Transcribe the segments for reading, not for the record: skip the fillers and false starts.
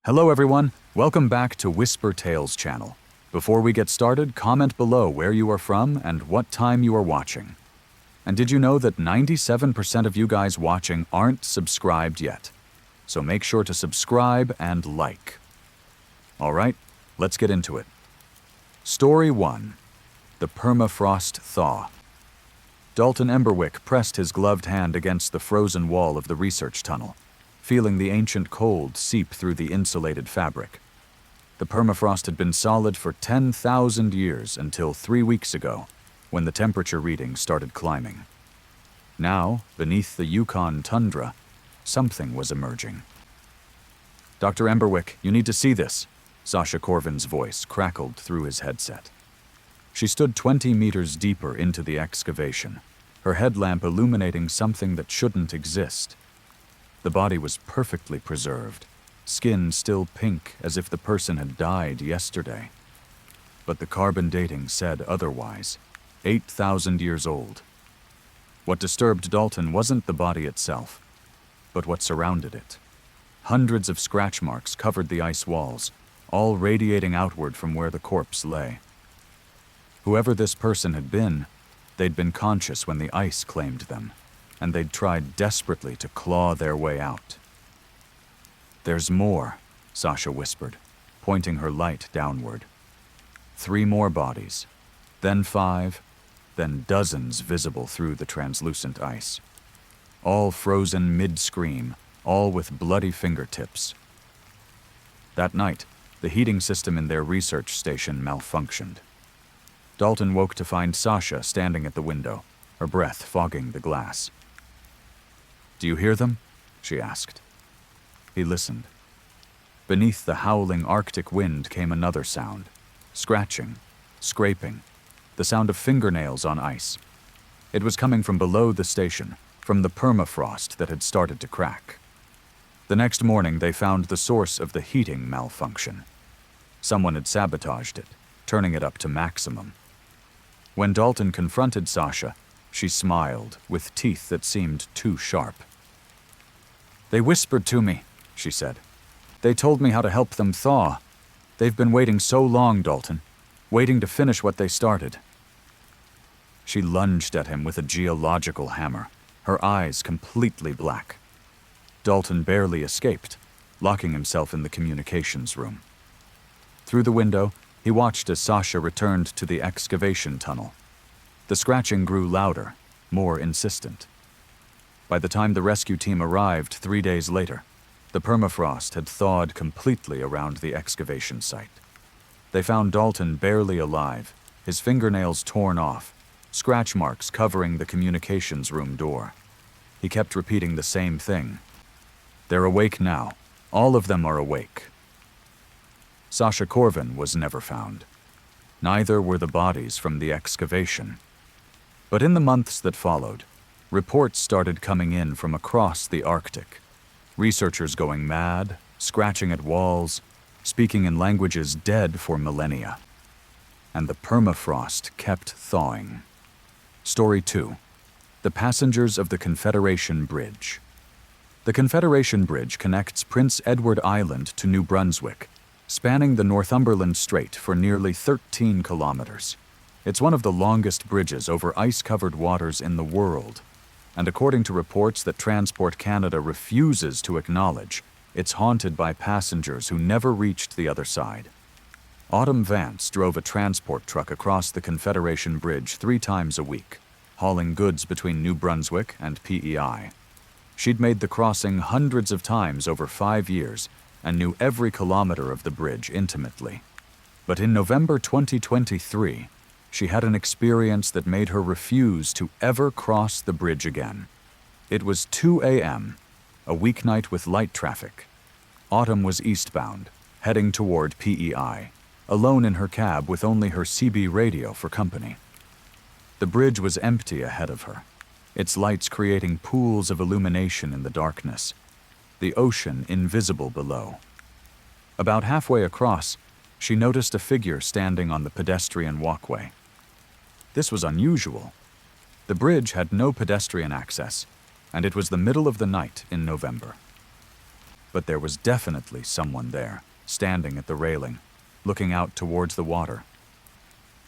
Hello everyone, welcome back to Whisper Tales channel. Before we get started, comment below where you are from and what time you are watching. And did you know that 97% of you guys watching aren't subscribed yet? So make sure to subscribe and like. Alright, let's get into it. Story 1. The Permafrost Thaw. Dalton Emberwick pressed his gloved hand against the frozen wall of the research tunnel, feeling the ancient cold seep through the insulated fabric. The permafrost had been solid for 10,000 years until 3 weeks ago, when the temperature readings started climbing. Now, beneath the Yukon tundra, something was emerging. "Dr. Emberwick, you need to see this," Sasha Corvin's voice crackled through his headset. She stood 20 meters deeper into the excavation, her headlamp illuminating something that shouldn't exist. The body was perfectly preserved, skin still pink as if the person had died yesterday. But the carbon dating said otherwise, 8,000 years old. What disturbed Dalton wasn't the body itself, but what surrounded it. Hundreds of scratch marks covered the ice walls, all radiating outward from where the corpse lay. Whoever this person had been, they'd been conscious when the ice claimed them, and they'd tried desperately to claw their way out. "There's more," Sasha whispered, pointing her light downward. 3 more bodies, then 5, then dozens visible through the translucent ice. All frozen mid-scream, all with bloody fingertips. That night, the heating system in their research station malfunctioned. Dalton woke to find Sasha standing at the window, her breath fogging the glass. "Do you hear them?" she asked. He listened. Beneath the howling Arctic wind came another sound, scratching, scraping, the sound of fingernails on ice. It was coming from below the station, from the permafrost that had started to crack. The next morning, they found the source of the heating malfunction. Someone had sabotaged it, turning it up to maximum. When Dalton confronted Sasha, she smiled, with teeth that seemed too sharp. "They whispered to me," she said. "They told me how to help them thaw. They've been waiting so long, Dalton, waiting to finish what they started." She lunged at him with a geological hammer, her eyes completely black. Dalton barely escaped, locking himself in the communications room. Through the window, he watched as Sasha returned to the excavation tunnel. The scratching grew louder, more insistent. By the time the rescue team arrived 3 days later, the permafrost had thawed completely around the excavation site. They found Dalton barely alive, his fingernails torn off, scratch marks covering the communications room door. He kept repeating the same thing. "They're awake now. All of them are awake." Sasha Corvin was never found. Neither were the bodies from the excavation. But in the months that followed, reports started coming in from across the Arctic. Researchers going mad, scratching at walls, speaking in languages dead for millennia. And the permafrost kept thawing. Story 2. The Passengers of the Confederation Bridge. The Confederation Bridge connects Prince Edward Island to New Brunswick, spanning the Northumberland Strait for nearly 13 kilometers. It's one of the longest bridges over ice-covered waters in the world, and according to reports that Transport Canada refuses to acknowledge, it's haunted by passengers who never reached the other side. Autumn Vance drove a transport truck across the Confederation Bridge 3 times a week, hauling goods between New Brunswick and PEI. She'd made the crossing hundreds of times over 5 years and knew every kilometer of the bridge intimately. But in November 2023, she had an experience that made her refuse to ever cross the bridge again. It was 2 a.m., a weeknight with light traffic. Autumn was eastbound, heading toward PEI, alone in her cab with only her CB radio for company. The bridge was empty ahead of her, its lights creating pools of illumination in the darkness, the ocean invisible below. About halfway across, she noticed a figure standing on the pedestrian walkway. This was unusual. The bridge had no pedestrian access, and it was the middle of the night in November. but there was definitely someone there, standing at the railing, looking out towards the water.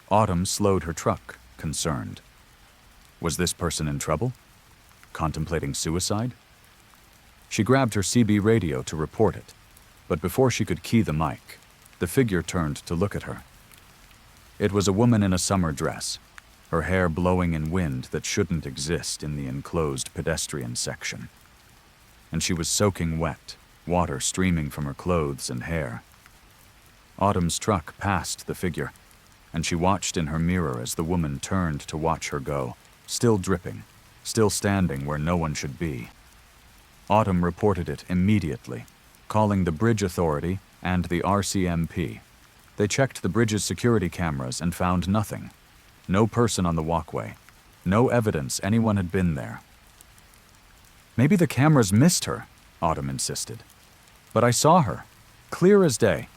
Autumn slowed her truck, concerned. Was this person in trouble? Contemplating suicide? She grabbed her CB radio to report it, but before she could key the mic, the figure turned to look at her. It was a woman in a summer dress, her hair blowing in wind that shouldn't exist in the enclosed pedestrian section. And she was soaking wet, water streaming from her clothes and hair. Autumn's truck passed the figure, and she watched in her mirror as the woman turned to watch her go, still dripping, still standing where no one should be. Autumn reported it immediately, calling the bridge authority and the RCMP. They checked the bridge's security cameras and found nothing. No person on the walkway. No evidence anyone had been there. Maybe the cameras missed her, Autumn insisted. But I saw her, clear as day.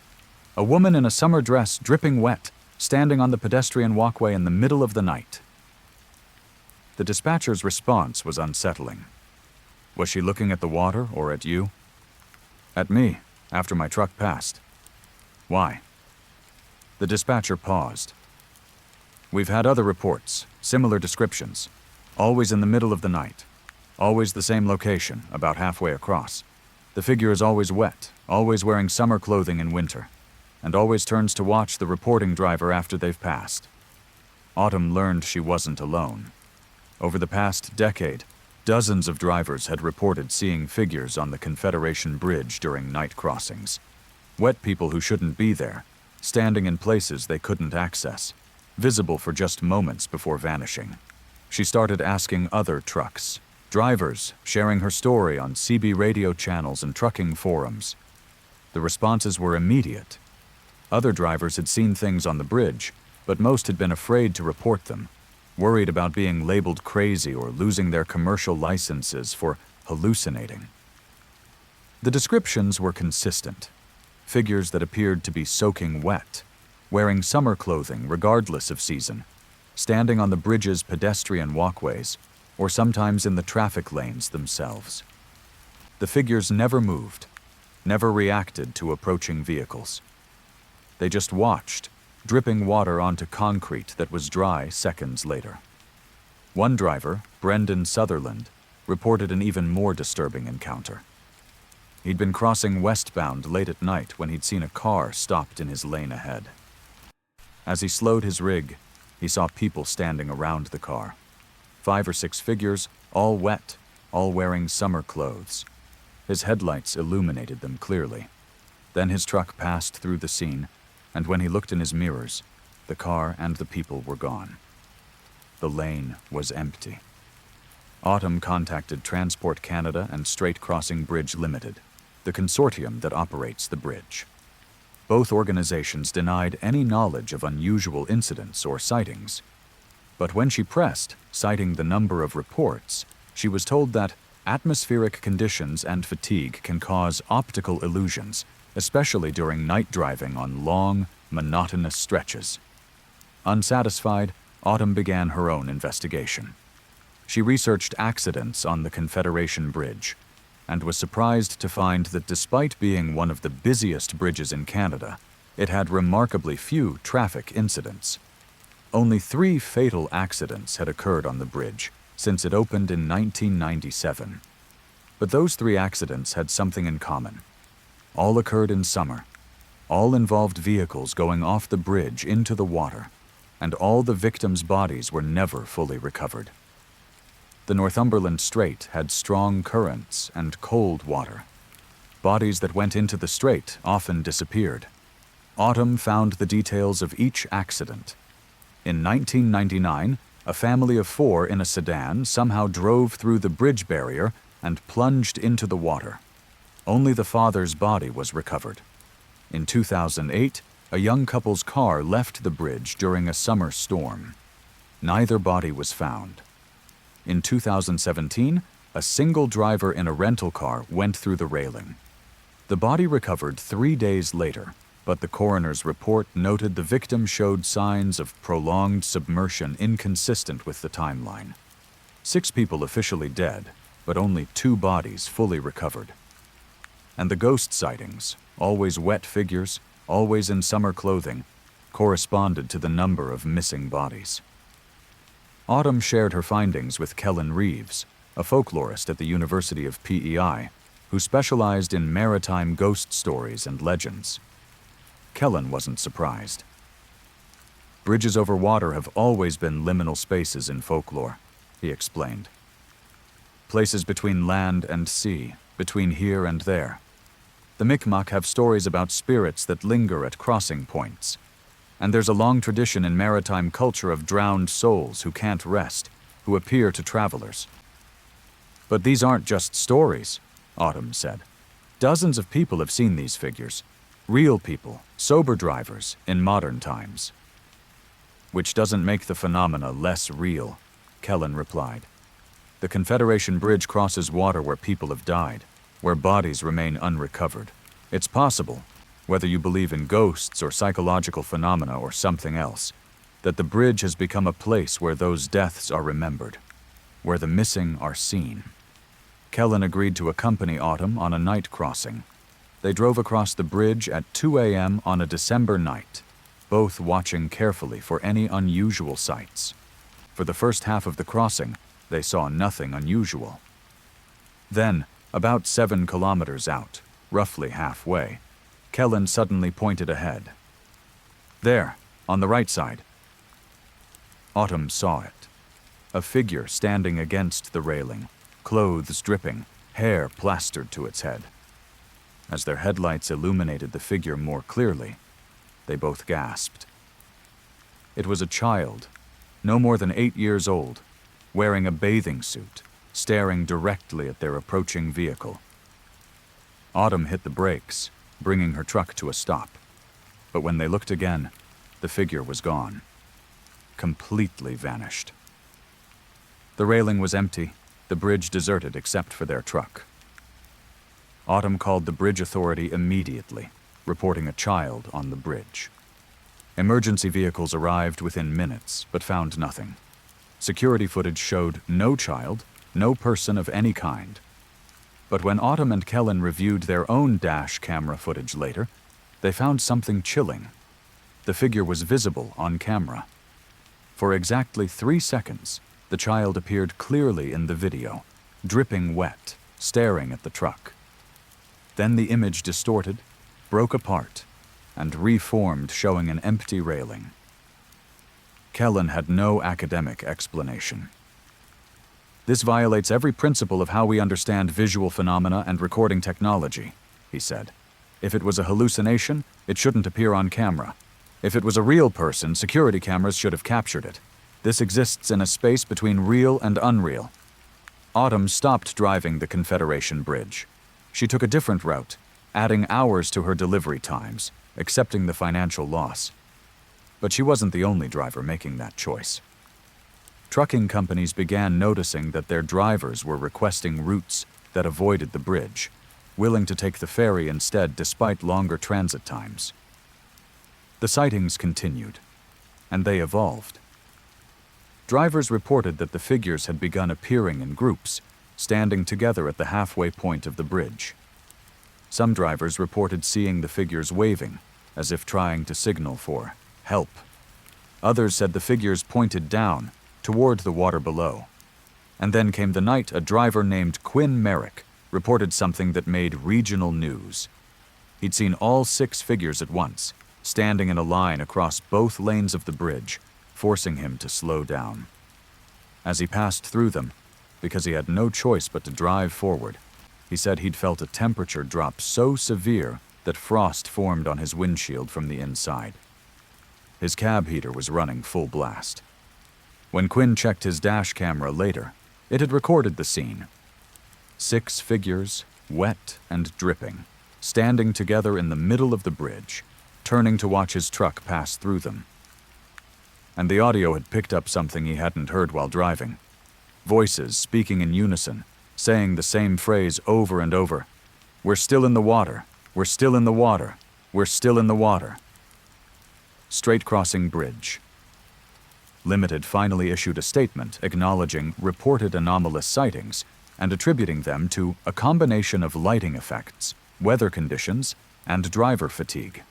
A woman in a summer dress, dripping wet, standing on the pedestrian walkway in the middle of the night. The dispatcher's response was unsettling. Was she looking at the water or at you? At me, after my truck passed. Why? The dispatcher paused. We've had other reports, similar descriptions. Always in the middle of the night. Always the same location, about halfway across. The figure is always wet, always wearing summer clothing in winter, and always turns to watch the reporting driver after they've passed. Autumn learned she wasn't alone. Over the past decade, dozens of drivers had reported seeing figures on the Confederation Bridge during night crossings. Wet people who shouldn't be there, standing in places they couldn't access, visible for just moments before vanishing. She started asking other trucks, drivers, sharing her story on CB radio channels and trucking forums. The responses were immediate. Other drivers had seen things on the bridge, but most had been afraid to report them, worried about being labeled crazy or losing their commercial licenses for hallucinating. The descriptions were consistent. Figures that appeared to be soaking wet, wearing summer clothing regardless of season, standing on the bridge's pedestrian walkways, or sometimes in the traffic lanes themselves. The figures never moved, never reacted to approaching vehicles. They just watched, dripping water onto concrete that was dry seconds later. One driver, Brendan Sutherland, reported an even more disturbing encounter. He'd been crossing westbound late at night when he'd seen a car stopped in his lane ahead. As he slowed his rig, he saw people standing around the car. 5 or 6 figures, all wet, all wearing summer clothes. His headlights illuminated them clearly. Then his truck passed through the scene, and when he looked in his mirrors, the car and the people were gone. The lane was empty. Autumn contacted Transport Canada and Strait Crossing Bridge Limited, the consortium that operates the bridge. Both organizations denied any knowledge of unusual incidents or sightings. But when she pressed, citing the number of reports, she was told that atmospheric conditions and fatigue can cause optical illusions, especially during night driving on long, monotonous stretches. Unsatisfied, Autumn began her own investigation. She researched accidents on the Confederation Bridge, and was surprised to find that despite being one of the busiest bridges in Canada, it had remarkably few traffic incidents. Only 3 fatal accidents had occurred on the bridge since it opened in 1997. But those 3 accidents had something in common. All occurred in summer. All involved vehicles going off the bridge into the water, and all the victims' bodies were never fully recovered. The Northumberland Strait had strong currents and cold water. Bodies that went into the strait often disappeared. Autumn found the details of each accident. In 1999, a family of 4 in a sedan somehow drove through the bridge barrier and plunged into the water. Only the father's body was recovered. In 2008, a young couple's car left the bridge during a summer storm. Neither body was found. In 2017, a single driver in a rental car went through the railing. The body recovered 3 days later, but the coroner's report noted the victim showed signs of prolonged submersion inconsistent with the timeline. 6 people officially dead, but only 2 bodies fully recovered. And the ghost sightings, always wet figures, always in summer clothing, corresponded to the number of missing bodies. Autumn shared her findings with Kellen Reeves, a folklorist at the University of PEI, who specialized in maritime ghost stories and legends. Kellen wasn't surprised. Bridges over water have always been liminal spaces in folklore, he explained. Places between land and sea, between here and there. The Mi'kmaq have stories about spirits that linger at crossing points. And there's a long tradition in maritime culture of drowned souls who can't rest, who appear to travelers. But these aren't just stories, Autumn said. Dozens of people have seen these figures. Real people, sober drivers, in modern times. Which doesn't make the phenomena less real, Kellen replied. The Confederation Bridge crosses water where people have died, where bodies remain unrecovered. It's possible, whether you believe in ghosts or psychological phenomena or something else, that the bridge has become a place where those deaths are remembered, where the missing are seen. Kellen agreed to accompany Autumn on a night crossing. They drove across the bridge at 2 a.m. on a December night, both watching carefully for any unusual sights. For the first half of the crossing, they saw nothing unusual. Then, about 7 kilometers out, roughly halfway, Kellen suddenly pointed ahead. There, on the right side. Autumn saw it. A figure standing against the railing, clothes dripping, hair plastered to its head. As their headlights illuminated the figure more clearly, they both gasped. It was a child, no more than 8 years old, wearing a bathing suit, staring directly at their approaching vehicle. Autumn hit the brakes, bringing her truck to a stop. But when they looked again, the figure was gone. Completely vanished. The railing was empty, the bridge deserted except for their truck. Autumn called the bridge authority immediately, reporting a child on the bridge. Emergency vehicles arrived within minutes, but found nothing. Security footage showed no child, no person of any kind. But when Autumn and Kellen reviewed their own dash camera footage later, they found something chilling. The figure was visible on camera. For exactly 3 seconds, the child appeared clearly in the video, dripping wet, staring at the truck. Then the image distorted, broke apart, and reformed, showing an empty railing. Kellen had no academic explanation. This violates every principle of how we understand visual phenomena and recording technology, he said. If it was a hallucination, it shouldn't appear on camera. If it was a real person, security cameras should have captured it. This exists in a space between real and unreal. Autumn stopped driving the Confederation Bridge. She took a different route, adding hours to her delivery times, accepting the financial loss. But she wasn't the only driver making that choice. Trucking companies began noticing that their drivers were requesting routes that avoided the bridge, willing to take the ferry instead despite longer transit times. The sightings continued, and they evolved. Drivers reported that the figures had begun appearing in groups, standing together at the halfway point of the bridge. Some drivers reported seeing the figures waving, as if trying to signal for help. Others said the figures pointed down, toward the water below. And then came the night a driver named Quinn Merrick reported something that made regional news. He'd seen all 6 figures at once, standing in a line across both lanes of the bridge, forcing him to slow down. As he passed through them, because he had no choice but to drive forward, he said he'd felt a temperature drop so severe that frost formed on his windshield from the inside. His cab heater was running full blast. When Quinn checked his dash camera later, it had recorded the scene. 6 figures, wet and dripping, standing together in the middle of the bridge, turning to watch his truck pass through them. And the audio had picked up something he hadn't heard while driving. Voices speaking in unison, saying the same phrase over and over. "We're still in the water. We're still in the water. We're still in the water." Strait Crossing Bridge. Limited finally issued a statement acknowledging reported anomalous sightings and attributing them to a combination of lighting effects, weather conditions, and driver fatigue.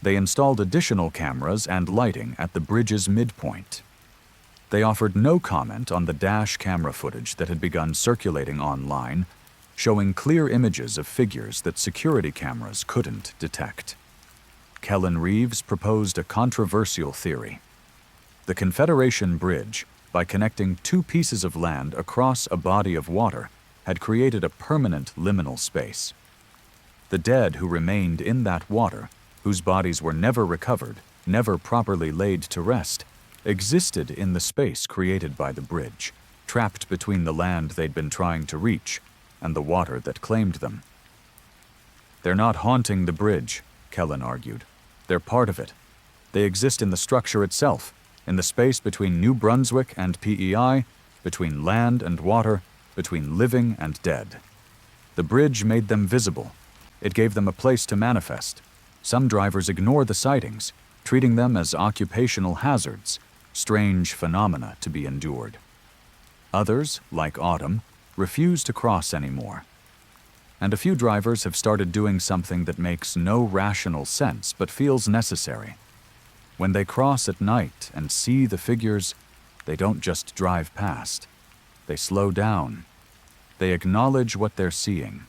They installed additional cameras and lighting at the bridge's midpoint. They offered no comment on the dash camera footage that had begun circulating online, showing clear images of figures that security cameras couldn't detect. Kellen Reeves proposed a controversial theory. The Confederation Bridge, by connecting two pieces of land across a body of water, had created a permanent liminal space. The dead who remained in that water, whose bodies were never recovered, never properly laid to rest, existed in the space created by the bridge, trapped between the land they'd been trying to reach and the water that claimed them. They're not haunting the bridge, Kellen argued. They're part of it. They exist in the structure itself, in the space between New Brunswick and PEI, between land and water, between living and dead. The bridge made them visible. It gave them a place to manifest. Some drivers ignore the sightings, treating them as occupational hazards, strange phenomena to be endured. Others, like Autumn, refuse to cross anymore. And a few drivers have started doing something that makes no rational sense but feels necessary. When they cross at night and see the figures, they don't just drive past. They slow down. They acknowledge what they're seeing.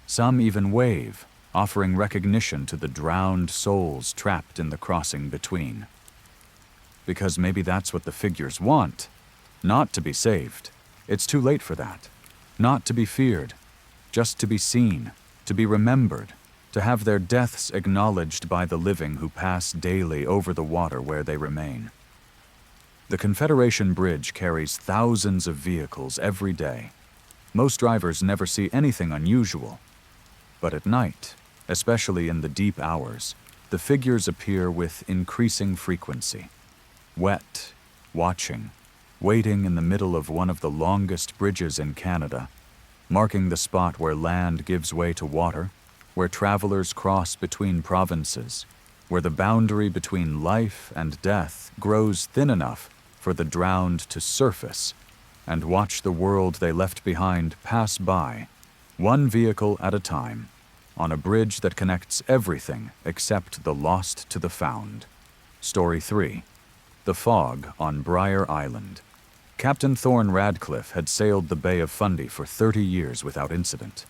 Some even wave, offering recognition to the drowned souls trapped in the crossing between. Because maybe that's what the figures want. Not to be saved. It's too late for that. Not to be feared. Just to be seen, to be remembered, to have their deaths acknowledged by the living who pass daily over the water where they remain. The Confederation Bridge carries thousands of vehicles every day. Most drivers never see anything unusual. But at night, especially in the deep hours, the figures appear with increasing frequency. Wet, watching, waiting in the middle of one of the longest bridges in Canada, marking the spot where land gives way to water, where travelers cross between provinces, where the boundary between life and death grows thin enough for the drowned to surface and watch the world they left behind pass by, one vehicle at a time, on a bridge that connects everything except the lost to the found. Story 3. The Fog on Briar Island. Captain Thorne Radcliffe had sailed the Bay of Fundy for 30 years without incident.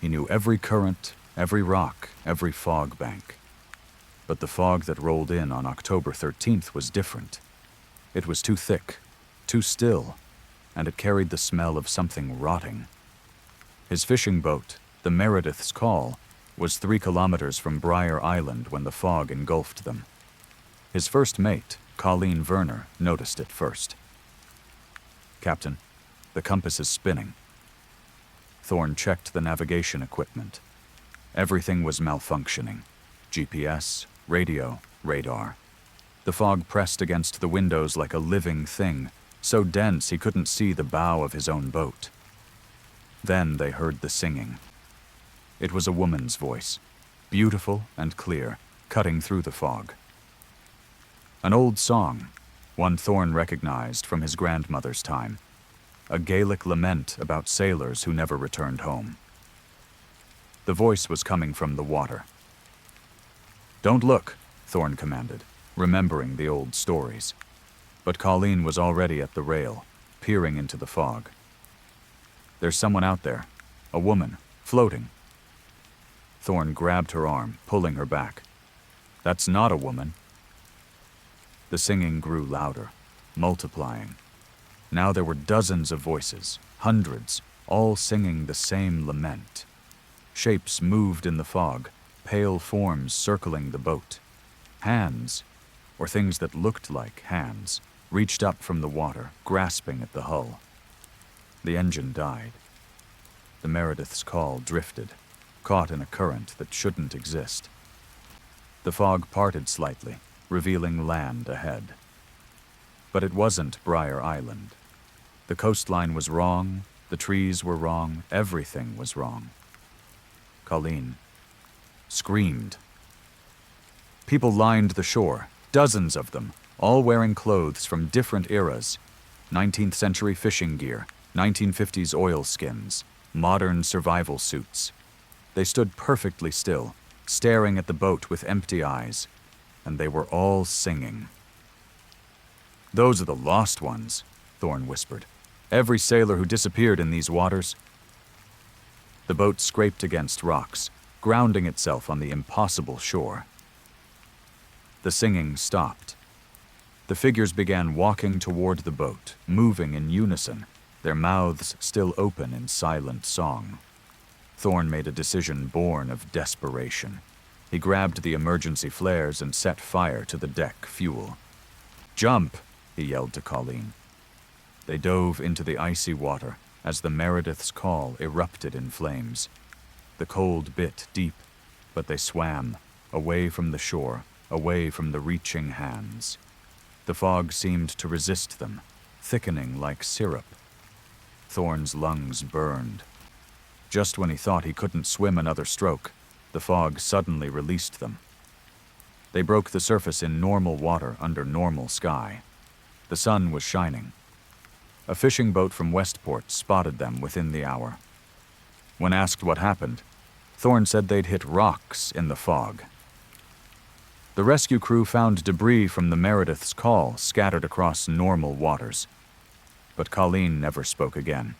He knew every current, every rock, every fog bank. But the fog that rolled in on October 13th was different. It was too thick, too still, and it carried the smell of something rotting. His fishing boat, the Meredith's Call, was 3 kilometers from Briar Island when the fog engulfed them. His first mate, Colleen Verner, noticed it first. "Captain, the compass is spinning." Thorne checked the navigation equipment. Everything was malfunctioning. GPS, radio, radar. The fog pressed against the windows like a living thing, so dense he couldn't see the bow of his own boat. Then they heard the singing. It was a woman's voice, beautiful and clear, cutting through the fog. An old song, one Thorne recognized from his grandmother's time, a Gaelic lament about sailors who never returned home. The voice was coming from the water. "Don't look," Thorne commanded, remembering the old stories. But Colleen was already at the rail, peering into the fog. "There's someone out there, a woman, floating." Thorne grabbed her arm, pulling her back. "That's not a woman." The singing grew louder, multiplying. Now there were dozens of voices, hundreds, all singing the same lament. Shapes moved in the fog, pale forms circling the boat. Hands, or things that looked like hands, reached up from the water, grasping at the hull. The engine died. The Meredith's Call drifted, caught in a current that shouldn't exist. The fog parted slightly, revealing land ahead. But it wasn't Briar Island. The coastline was wrong, the trees were wrong, everything was wrong. Colleen screamed. People lined the shore, dozens of them, all wearing clothes from different eras. 19th century fishing gear, 1950s oilskins, modern survival suits. They stood perfectly still, staring at the boat with empty eyes, and they were all singing. "Those are the lost ones," Thorne whispered. "Every sailor who disappeared in these waters." The boat scraped against rocks, grounding itself on the impossible shore. The singing stopped. The figures began walking toward the boat, moving in unison, their mouths still open in silent song. Thorne made a decision born of desperation. He grabbed the emergency flares and set fire to the deck fuel. "Jump!" he yelled to Colleen. They dove into the icy water as the Meredith's call erupted in flames. The cold bit deep, but they swam, away from the shore, away from the reaching hands. The fog seemed to resist them, thickening like syrup. Thorne's lungs burned. Just when he thought he couldn't swim another stroke, the fog suddenly released them. They broke the surface in normal water under normal sky. The sun was shining. A fishing boat from Westport spotted them within the hour. When asked what happened, Thorne said they'd hit rocks in the fog. The rescue crew found debris from the Meredith's call scattered across normal waters. But Colleen never spoke again.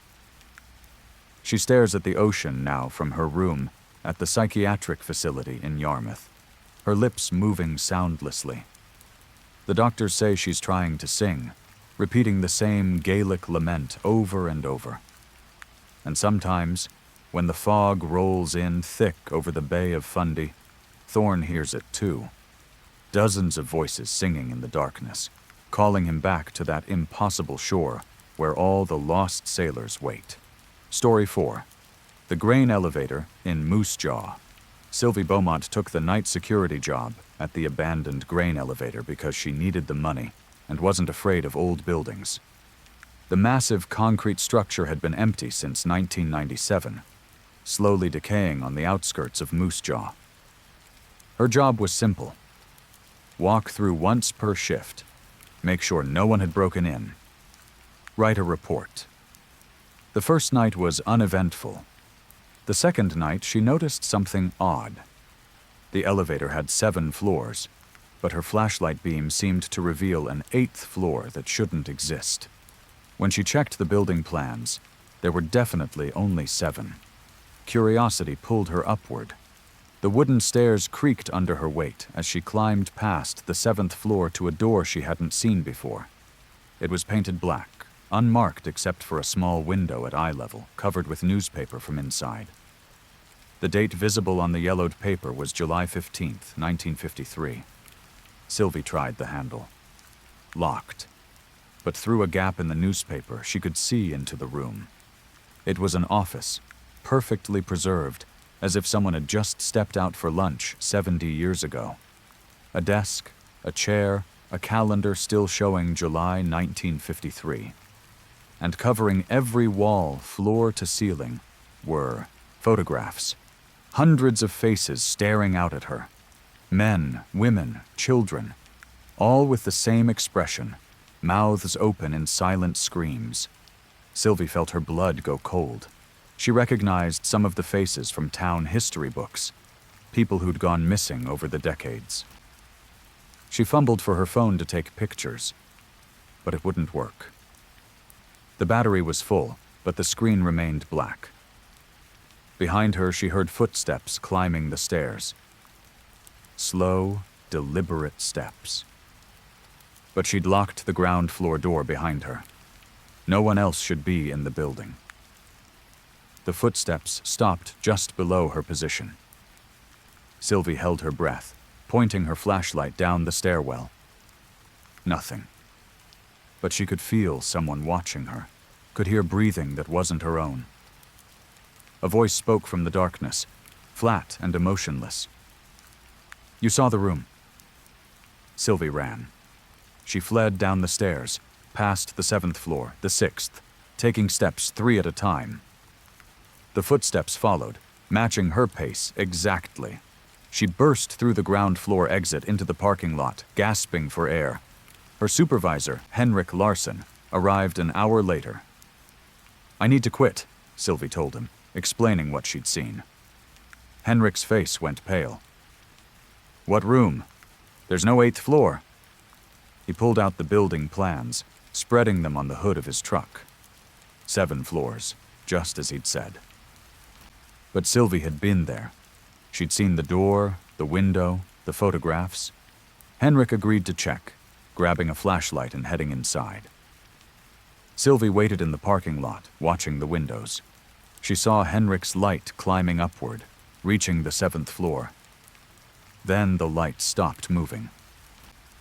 She stares at the ocean now from her room at the psychiatric facility in Yarmouth, her lips moving soundlessly. The doctors say she's trying to sing, repeating the same Gaelic lament over and over. And sometimes, when the fog rolls in thick over the Bay of Fundy, Thorne hears it too. Dozens of voices singing in the darkness, calling him back to that impossible shore where all the lost sailors wait. Story 4. The grain elevator in Moose Jaw. Sylvie Beaumont took the night security job at the abandoned grain elevator because she needed the money and wasn't afraid of old buildings. The massive concrete structure had been empty since 1997, slowly decaying on the outskirts of Moose Jaw. Her job was simple. Walk through once per shift, make sure no one had broken in, write a report. The first night was uneventful. The second night, she noticed something odd. The elevator had 7 floors, but her flashlight beam seemed to reveal an 8th floor that shouldn't exist. When she checked the building plans, there were definitely only 7. Curiosity pulled her upward. The wooden stairs creaked under her weight as she climbed past the 7th floor to a door she hadn't seen before. It was painted black, unmarked except for a small window at eye level, covered with newspaper from inside. The date visible on the yellowed paper was July 15th, 1953. Sylvie tried the handle. Locked. But through a gap in the newspaper, she could see into the room. It was an office, perfectly preserved, as if someone had just stepped out for lunch 70 years ago. A desk, a chair, a calendar still showing July 1953. And covering every wall, floor to ceiling, were photographs. Hundreds of faces staring out at her. Men, women, children, all with the same expression, mouths open in silent screams. Sylvie felt her blood go cold. She recognized some of the faces from town history books, people who'd gone missing over the decades. She fumbled for her phone to take pictures, but it wouldn't work. The battery was full, but the screen remained black. Behind her, she heard footsteps climbing the stairs. Slow, deliberate steps. But she'd locked the ground floor door behind her. No one else should be in the building. The footsteps stopped just below her position. Sylvie held her breath, pointing her flashlight down the stairwell. Nothing. But she could feel someone watching her, could hear breathing that wasn't her own. A voice spoke from the darkness, flat and emotionless. "You saw the room." Sylvie ran. She fled down the stairs, past the 7th floor, the 6th, taking steps 3 at a time. The footsteps followed, matching her pace exactly. She burst through the ground floor exit into the parking lot, gasping for air. Her supervisor, Henrik Larson, arrived an hour later. "I need to quit," Sylvie told him, explaining what she'd seen. Henrik's face went pale. "What room? There's no 8th floor." He pulled out the building plans, spreading them on the hood of his truck. 7 floors, just as he'd said. But Sylvie had been there. She'd seen the door, the window, the photographs. Henrik agreed to check, grabbing a flashlight and heading inside. Sylvie waited in the parking lot, watching the windows. She saw Henrik's light climbing upward, reaching the 7th floor. Then the light stopped moving.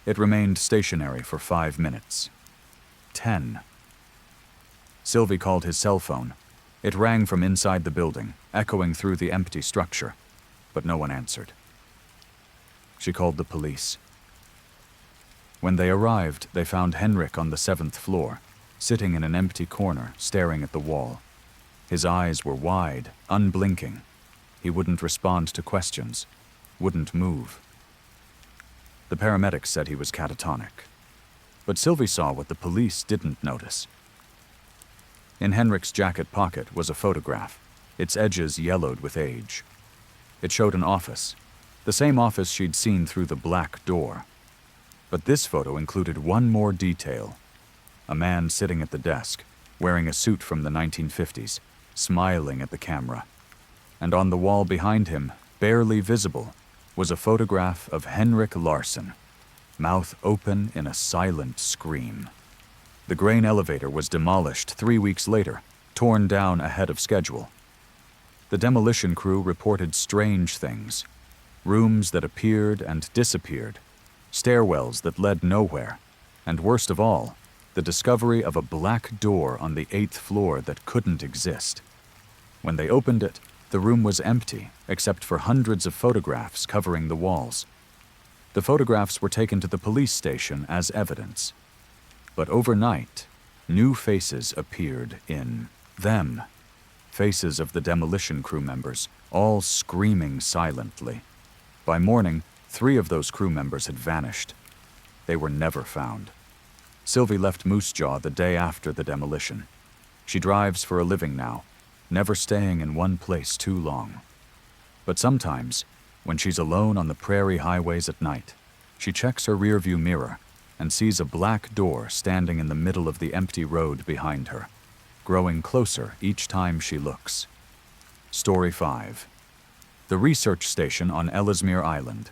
It remained stationary for 5 minutes. 10. Sylvie called his cell phone. It rang from inside the building, echoing through the empty structure, but no one answered. She called the police. When they arrived, they found Henrik on the 7th floor, sitting in an empty corner, staring at the wall. His eyes were wide, unblinking. He wouldn't respond to questions, wouldn't move. The paramedics said he was catatonic. But Sylvie saw what the police didn't notice. In Henrik's jacket pocket was a photograph, its edges yellowed with age. It showed an office, the same office she'd seen through the black door. But this photo included one more detail. A man sitting at the desk, wearing a suit from the 1950s, smiling at the camera. And on the wall behind him, barely visible, was a photograph of Henrik Larsson, mouth open in a silent scream. The grain elevator was demolished 3 weeks later, torn down ahead of schedule. The demolition crew reported strange things. Rooms that appeared and disappeared, stairwells that led nowhere, and worst of all, the discovery of a black door on the 8th floor that couldn't exist. When they opened it, the room was empty, except for hundreds of photographs covering the walls. The photographs were taken to the police station as evidence. But overnight, new faces appeared in them. Faces of the demolition crew members, all screaming silently. By morning, 3 of those crew members had vanished. They were never found. Sylvie left Moose Jaw the day after the demolition. She drives for a living now, never staying in one place too long. But sometimes, when she's alone on the prairie highways at night, she checks her rearview mirror and sees a black door standing in the middle of the empty road behind her, growing closer each time she looks. Story 5. The research station on Ellesmere Island.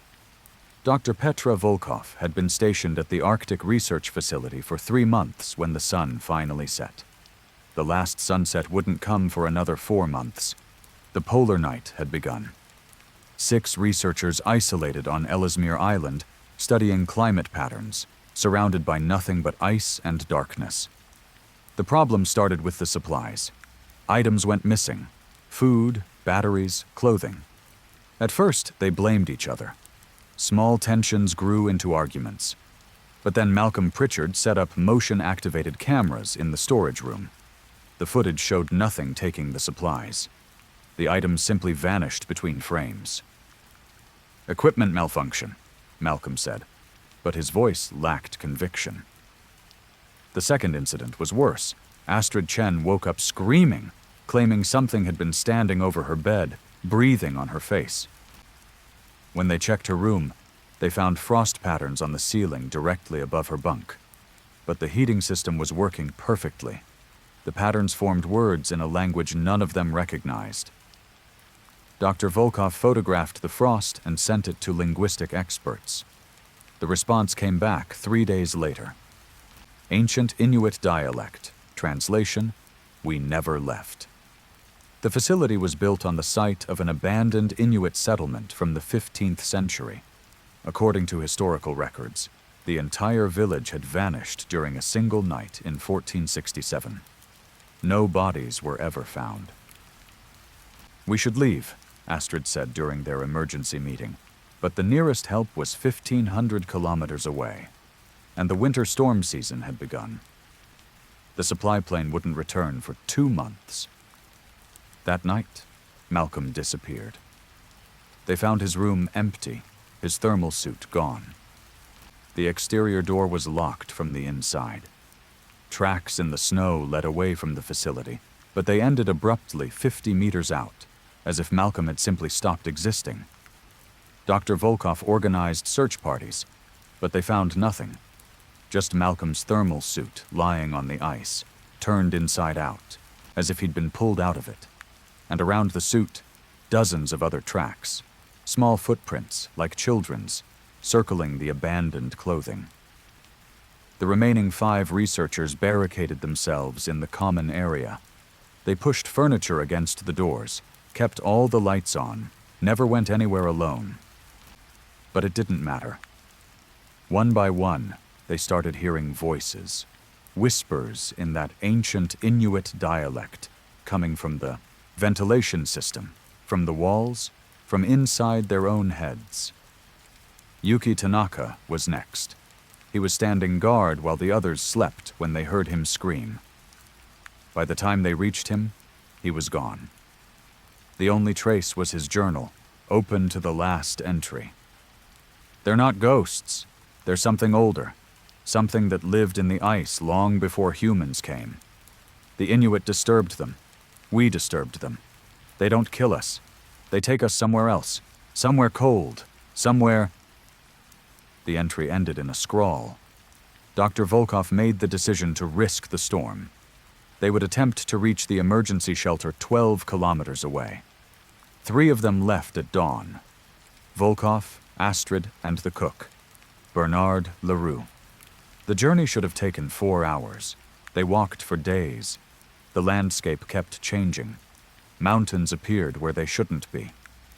Dr. Petra Volkov had been stationed at the Arctic Research Facility for 3 months when the sun finally set. The last sunset wouldn't come for another 4 months. The polar night had begun. 6 researchers isolated on Ellesmere Island, studying climate patterns, surrounded by nothing but ice and darkness. The problem started with the supplies. Items went missing: food, batteries, clothing. At first, they blamed each other. Small tensions grew into arguments. But then Malcolm Pritchard set up motion-activated cameras in the storage room. The footage showed nothing taking the supplies. The items simply vanished between frames. "Equipment malfunction," Malcolm said, but his voice lacked conviction. The second incident was worse. Astrid Chen woke up screaming, claiming something had been standing over her bed, breathing on her face. When they checked her room, they found frost patterns on the ceiling directly above her bunk. But the heating system was working perfectly. The patterns formed words in a language none of them recognized. Dr. Volkov photographed the frost and sent it to linguistic experts. The response came back 3 days later. Ancient Inuit dialect. Translation: "We never left." The facility was built on the site of an abandoned Inuit settlement from the 15th century. According to historical records, the entire village had vanished during a single night in 1467. No bodies were ever found. "We should leave," Astrid said during their emergency meeting, but the nearest help was 1,500 kilometers away, and the winter storm season had begun. The supply plane wouldn't return for 2 months. That night, Malcolm disappeared. They found his room empty, his thermal suit gone. The exterior door was locked from the inside. Tracks in the snow led away from the facility, but they ended abruptly 50 meters out. as if Malcolm had simply stopped existing. Dr. Volkov organized search parties, but they found nothing. Just Malcolm's thermal suit lying on the ice, turned inside out, as if he'd been pulled out of it. And around the suit, dozens of other tracks, small footprints like children's, circling the abandoned clothing. The remaining 5 researchers barricaded themselves in the common area. They pushed furniture against the doors, kept all the lights on, never went anywhere alone. But it didn't matter. One by one, they started hearing voices, whispers in that ancient Inuit dialect, coming from the ventilation system, from the walls, from inside their own heads. Yuki Tanaka was next. He was standing guard while the others slept when they heard him scream. By the time they reached him, he was gone. The only trace was his journal, open to the last entry. They're not ghosts. They're something older, something that lived in the ice long before humans came. The Inuit disturbed them. We disturbed them. They don't kill us. They take us somewhere else, somewhere cold, somewhere... The entry ended in a scrawl. Dr. Volkov made the decision to risk the storm. They would attempt to reach the emergency shelter 12 kilometers away. 3 of them left at dawn. Volkov, Astrid, and the cook, Bernard Leroux. The journey should have taken 4 hours. They walked for days. The landscape kept changing. Mountains appeared where they shouldn't be.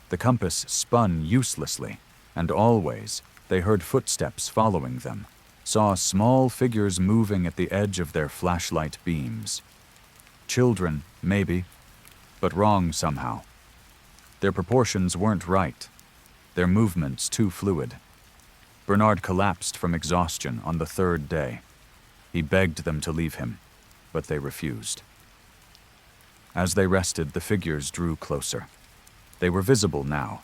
The compass spun uselessly, and always they heard footsteps following them, saw small figures moving at the edge of their flashlight beams. Children, maybe, but wrong somehow. Their proportions weren't right. Their movements too fluid. Bernard collapsed from exhaustion on the 3rd day. He begged them to leave him, but they refused. As they rested, the figures drew closer. They were visible now,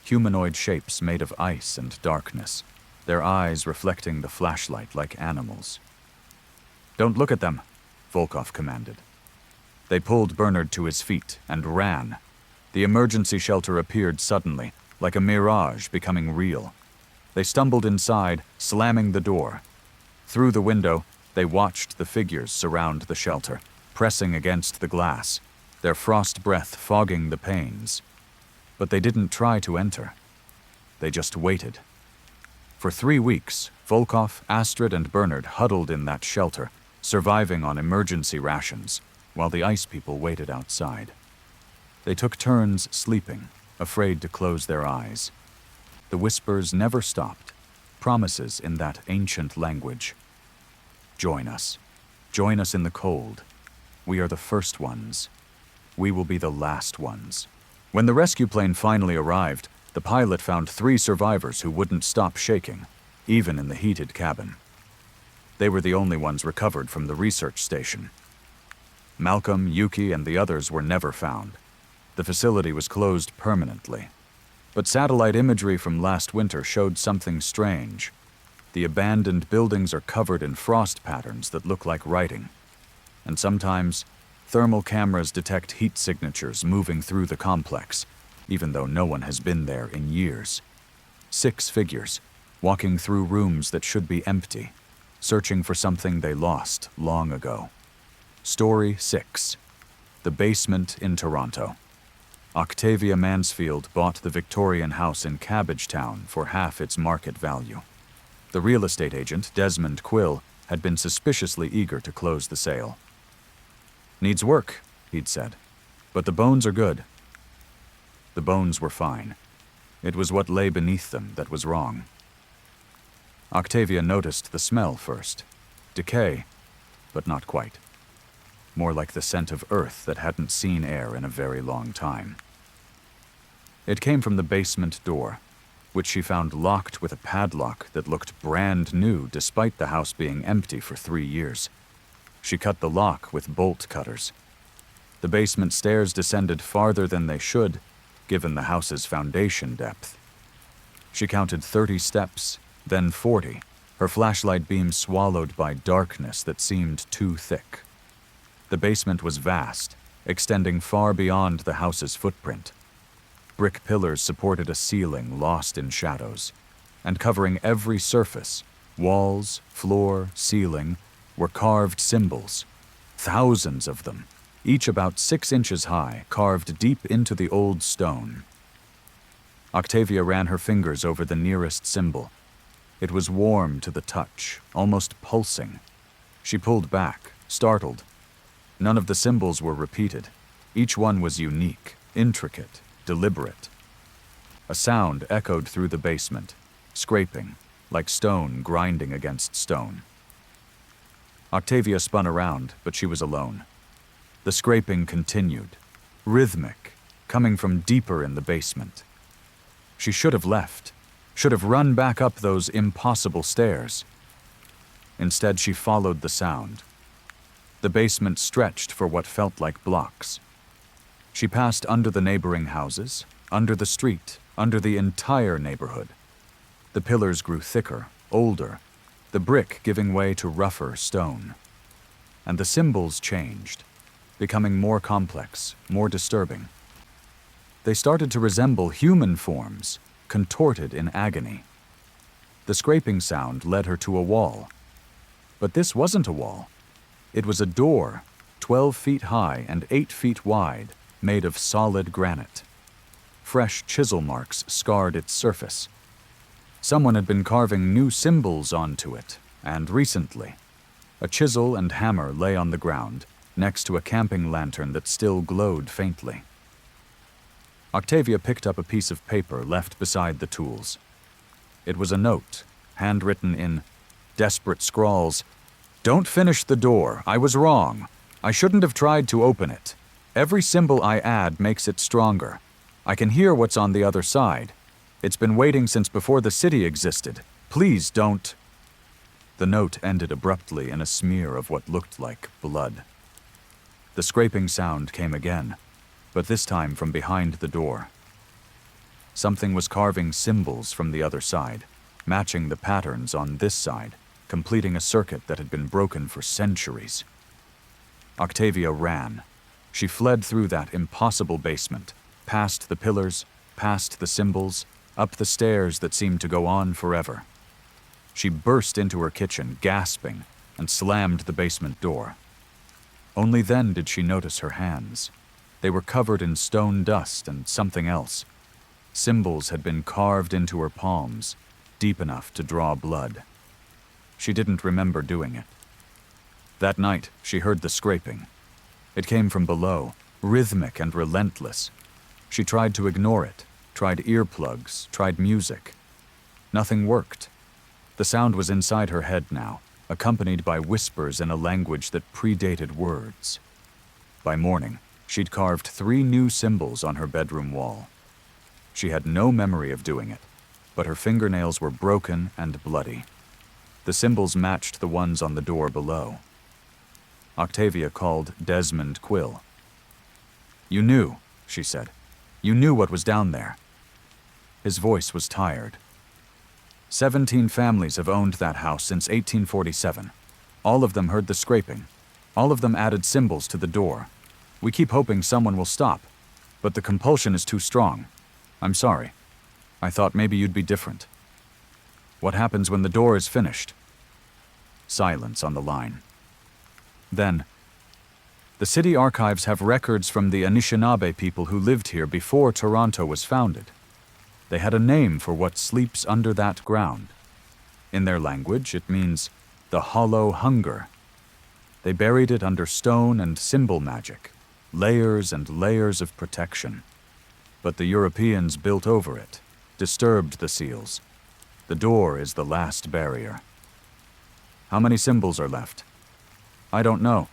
humanoid shapes made of ice and darkness, their eyes reflecting the flashlight like animals. "Don't look at them," Volkov commanded. They pulled Bernard to his feet and ran. The emergency shelter appeared suddenly, like a mirage becoming real. They stumbled inside, slamming the door. Through the window, they watched the figures surround the shelter, pressing against the glass, their frost breath fogging the panes. But they didn't try to enter. They just waited. For 3 weeks, Volkov, Astrid, and Bernard huddled in that shelter, surviving on emergency rations, while the ice people waited outside. They took turns sleeping, afraid to close their eyes. The whispers never stopped, promises in that ancient language. Join us. Join us in the cold. We are the first ones. We will be the last ones. When the rescue plane finally arrived, the pilot found 3 survivors who wouldn't stop shaking, even in the heated cabin. They were the only ones recovered from the research station. Malcolm, Yuki, and the others were never found. The facility was closed permanently. But satellite imagery from last winter showed something strange. The abandoned buildings are covered in frost patterns that look like writing. And sometimes, thermal cameras detect heat signatures moving through the complex, even though no one has been there in years. 6 figures, walking through rooms that should be empty, searching for something they lost long ago. Story 6. The Basement in Toronto. Octavia Mansfield bought the Victorian house in Cabbagetown for half its market value. The real estate agent, Desmond Quill, had been suspiciously eager to close the sale. "Needs work," he'd said, "but the bones are good." The bones were fine. It was what lay beneath them that was wrong. Octavia noticed the smell first. Decay, but not quite. More like the scent of earth that hadn't seen air in a very long time. It came from the basement door, which she found locked with a padlock that looked brand new despite the house being empty for 3 years. She cut the lock with bolt cutters. The basement stairs descended farther than they should, given the house's foundation depth. She counted 30 steps, then 40, her flashlight beam swallowed by darkness that seemed too thick. The basement was vast, extending far beyond the house's footprint, Brick pillars supported a ceiling lost in shadows, and covering every surface, walls, floor, ceiling, were carved symbols, thousands of them, each about 6 inches high, carved deep into the old stone. Octavia ran her fingers over the nearest symbol. It was warm to the touch, almost pulsing. She pulled back, startled. None of the symbols were repeated. Each one was unique, intricate, deliberate. A sound echoed through the basement, scraping, like stone grinding against stone. Octavia spun around, but she was alone. The scraping continued, rhythmic, coming from deeper in the basement. She should have left, should have run back up those impossible stairs. Instead, she followed the sound. The basement stretched for what felt like blocks. She passed under the neighboring houses, under the street, under the entire neighborhood. The pillars grew thicker, older, the brick giving way to rougher stone. And the symbols changed, becoming more complex, more disturbing. They started to resemble human forms, contorted in agony. The scraping sound led her to a wall. But this wasn't a wall. It was a door, 12 feet high and 8 feet wide, made of solid granite. Fresh chisel marks scarred its surface. Someone had been carving new symbols onto it, and recently. A chisel and hammer lay on the ground, next to a camping lantern that still glowed faintly. Octavia picked up a piece of paper left beside the tools. It was a note, handwritten in desperate scrawls. "Don't finish the door. I was wrong. I shouldn't have tried to open it. Every symbol I add makes it stronger. I can hear what's on the other side. It's been waiting since before the city existed. Please don't." The note ended abruptly in a smear of what looked like blood. The scraping sound came again, but this time from behind the door. Something was carving symbols from the other side, matching the patterns on this side, completing a circuit that had been broken for centuries. Octavia ran. She fled through that impossible basement, past the pillars, past the symbols, up the stairs that seemed to go on forever. She burst into her kitchen, gasping, and slammed the basement door. Only then did she notice her hands. They were covered in stone dust and something else. Symbols had been carved into her palms, deep enough to draw blood. She didn't remember doing it. That night, she heard the scraping. It came from below, rhythmic and relentless. She tried to ignore it, tried earplugs, tried music. Nothing worked. The sound was inside her head now, accompanied by whispers in a language that predated words. By morning, she'd carved 3 new symbols on her bedroom wall. She had no memory of doing it, but her fingernails were broken and bloody. The symbols matched the ones on the door below. Octavia called Desmond Quill. "You knew," she said. "You knew what was down there." His voice was tired. 17 families have owned that house since 1847. All of them heard the scraping. All of them added symbols to the door. We keep hoping someone will stop, but the compulsion is too strong. I'm sorry. I thought maybe you'd be different. What happens when the door is finished?" Silence on the line. Then, "The city archives have records from the Anishinaabe people who lived here before Toronto was founded. They had a name for what sleeps under that ground. In their language, it means the hollow hunger. They buried it under stone and symbol magic, layers and layers of protection. But the Europeans built over it, disturbed the seals. The door is the last barrier." "How many symbols are left?" "I don't know.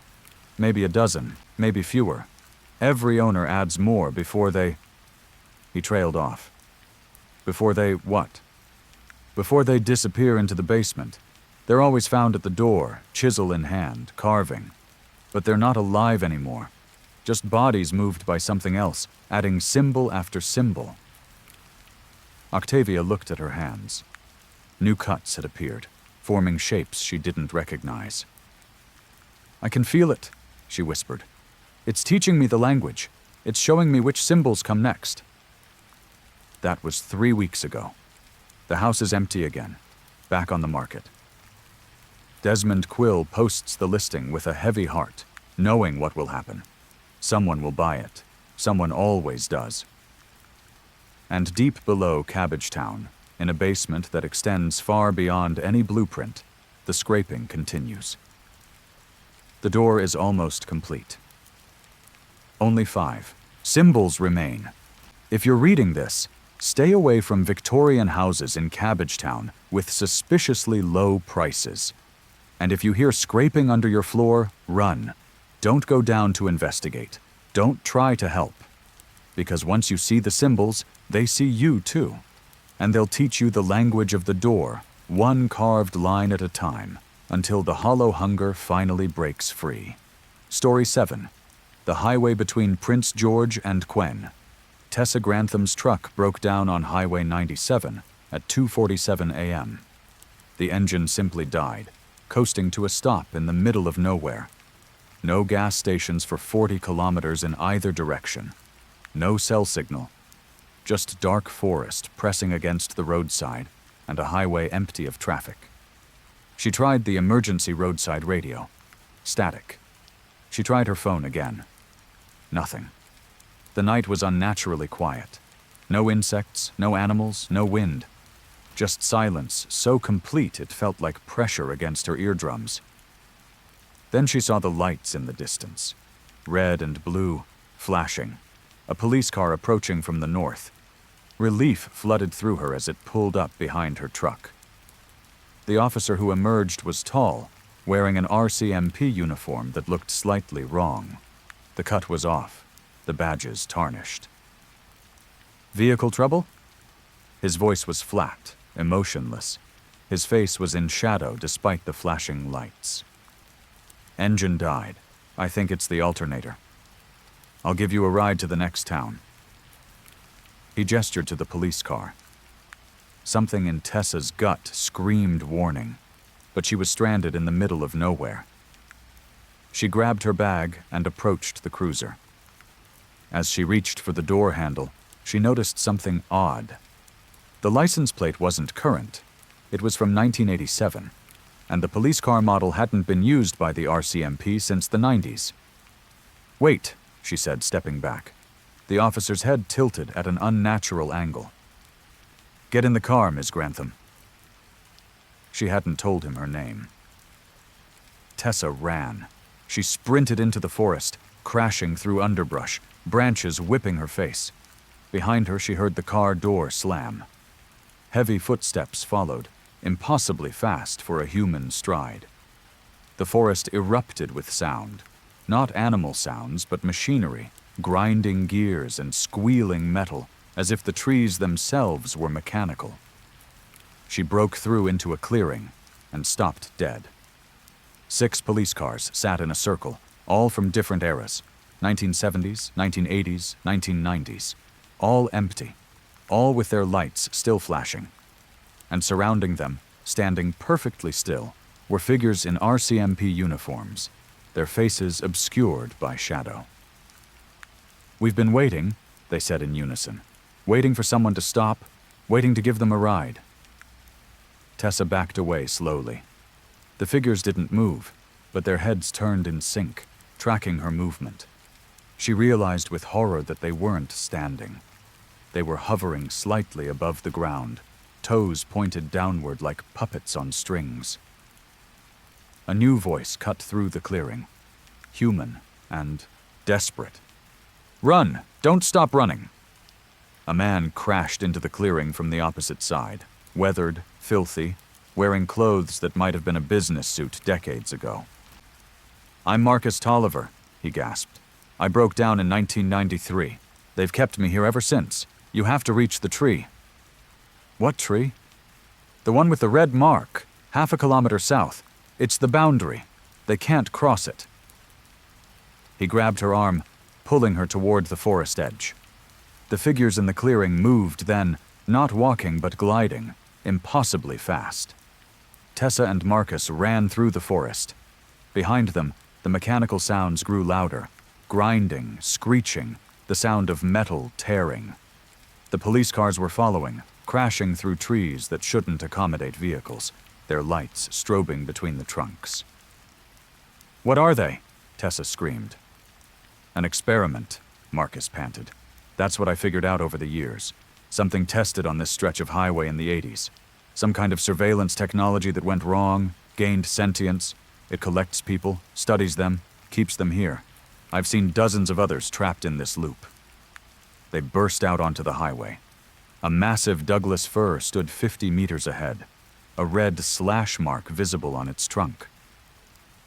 Maybe a dozen, maybe fewer. Every owner adds more before they—" He trailed off. "Before they what?" "Before they disappear into the basement. They're always found at the door, chisel in hand, carving. But they're not alive anymore. Just bodies moved by something else, adding symbol after symbol." Octavia looked at her hands. New cuts had appeared, forming shapes she didn't recognize. "I can feel it," she whispered. "It's teaching me the language. It's showing me which symbols come next." That was 3 weeks ago. The house is empty again, back on the market. Desmond Quill posts the listing with a heavy heart, knowing what will happen. Someone will buy it. Someone always does. And deep below Cabbagetown, in a basement that extends far beyond any blueprint, the scraping continues. The door is almost complete. Only 5 symbols remain. If you're reading this, stay away from Victorian houses in Cabbagetown with suspiciously low prices. And if you hear scraping under your floor, run. Don't go down to investigate. Don't try to help. Because once you see the symbols, they see you too. And they'll teach you the language of the door, one carved line at a time, until the hollow hunger finally breaks free. Story 7. The highway between Prince George and Queen. Tessa Grantham's truck broke down on Highway 97 at 2:47 a.m. The engine simply died, coasting to a stop in the middle of nowhere. No gas stations for 40 kilometers in either direction. No cell signal. Just dark forest pressing against the roadside and a highway empty of traffic. She tried the emergency roadside radio. Static. She tried her phone again. Nothing. The night was unnaturally quiet. No insects, no animals, no wind. Just silence so complete it felt like pressure against her eardrums. Then she saw the lights in the distance. Red and blue, flashing. A police car approaching from the north. Relief flooded through her as it pulled up behind her truck. The officer who emerged was tall, wearing an RCMP uniform that looked slightly wrong. The cut was off, the badges tarnished. Vehicle trouble? His voice was flat, emotionless. His face was in shadow despite the flashing lights. Engine died. I think it's the alternator. I'll give you a ride to the next town. He gestured to the police car. Something in Tessa's gut screamed warning, but she was stranded in the middle of nowhere. She grabbed her bag and approached the cruiser. As she reached for the door handle, she noticed something odd. The license plate wasn't current. It was from 1987, and the police car model hadn't been used by the RCMP since the 90s. "Wait," she said, stepping back. The officer's head tilted at an unnatural angle. "Get in the car, Ms. Grantham." She hadn't told him her name. Tessa ran. She sprinted into the forest, crashing through underbrush, branches whipping her face. Behind her, she heard the car door slam. Heavy footsteps followed, impossibly fast for a human stride. The forest erupted with sound. Not animal sounds, but machinery, grinding gears and squealing metal, as if the trees themselves were mechanical. She broke through into a clearing and stopped dead. 6 police cars sat in a circle, all from different eras, 1970s, 1980s, 1990s, all empty, all with their lights still flashing. And surrounding them, standing perfectly still, were figures in RCMP uniforms, their faces obscured by shadow. "We've been waiting," they said in unison, "waiting for someone to stop, waiting to give them a ride." Tessa backed away slowly. The figures didn't move, but their heads turned in sync, tracking her movement. She realized with horror that they weren't standing. They were hovering slightly above the ground, toes pointed downward like puppets on strings. A new voice cut through the clearing, human and desperate. "Run! Don't stop running!" A man crashed into the clearing from the opposite side, weathered, filthy, wearing clothes that might have been a business suit decades ago. "I'm Marcus Tolliver," he gasped. "I broke down in 1993. They've kept me here ever since. You have to reach the tree." "What tree?" "The one with the red mark, half a kilometer south. It's the boundary. They can't cross it." He grabbed her arm, pulling her toward the forest edge. The figures in the clearing moved then, not walking but gliding, impossibly fast. Tessa and Marcus ran through the forest. Behind them, the mechanical sounds grew louder, grinding, screeching, the sound of metal tearing. The police cars were following, crashing through trees that shouldn't accommodate vehicles, their lights strobing between the trunks. "What are they?" Tessa screamed. "An experiment," Marcus panted. "That's what I figured out over the years. Something tested on this stretch of highway in the 80s. Some kind of surveillance technology that went wrong, gained sentience. It collects people, studies them, keeps them here. I've seen dozens of others trapped in this loop." They burst out onto the highway. A massive Douglas fir stood 50 meters ahead, a red slash mark visible on its trunk.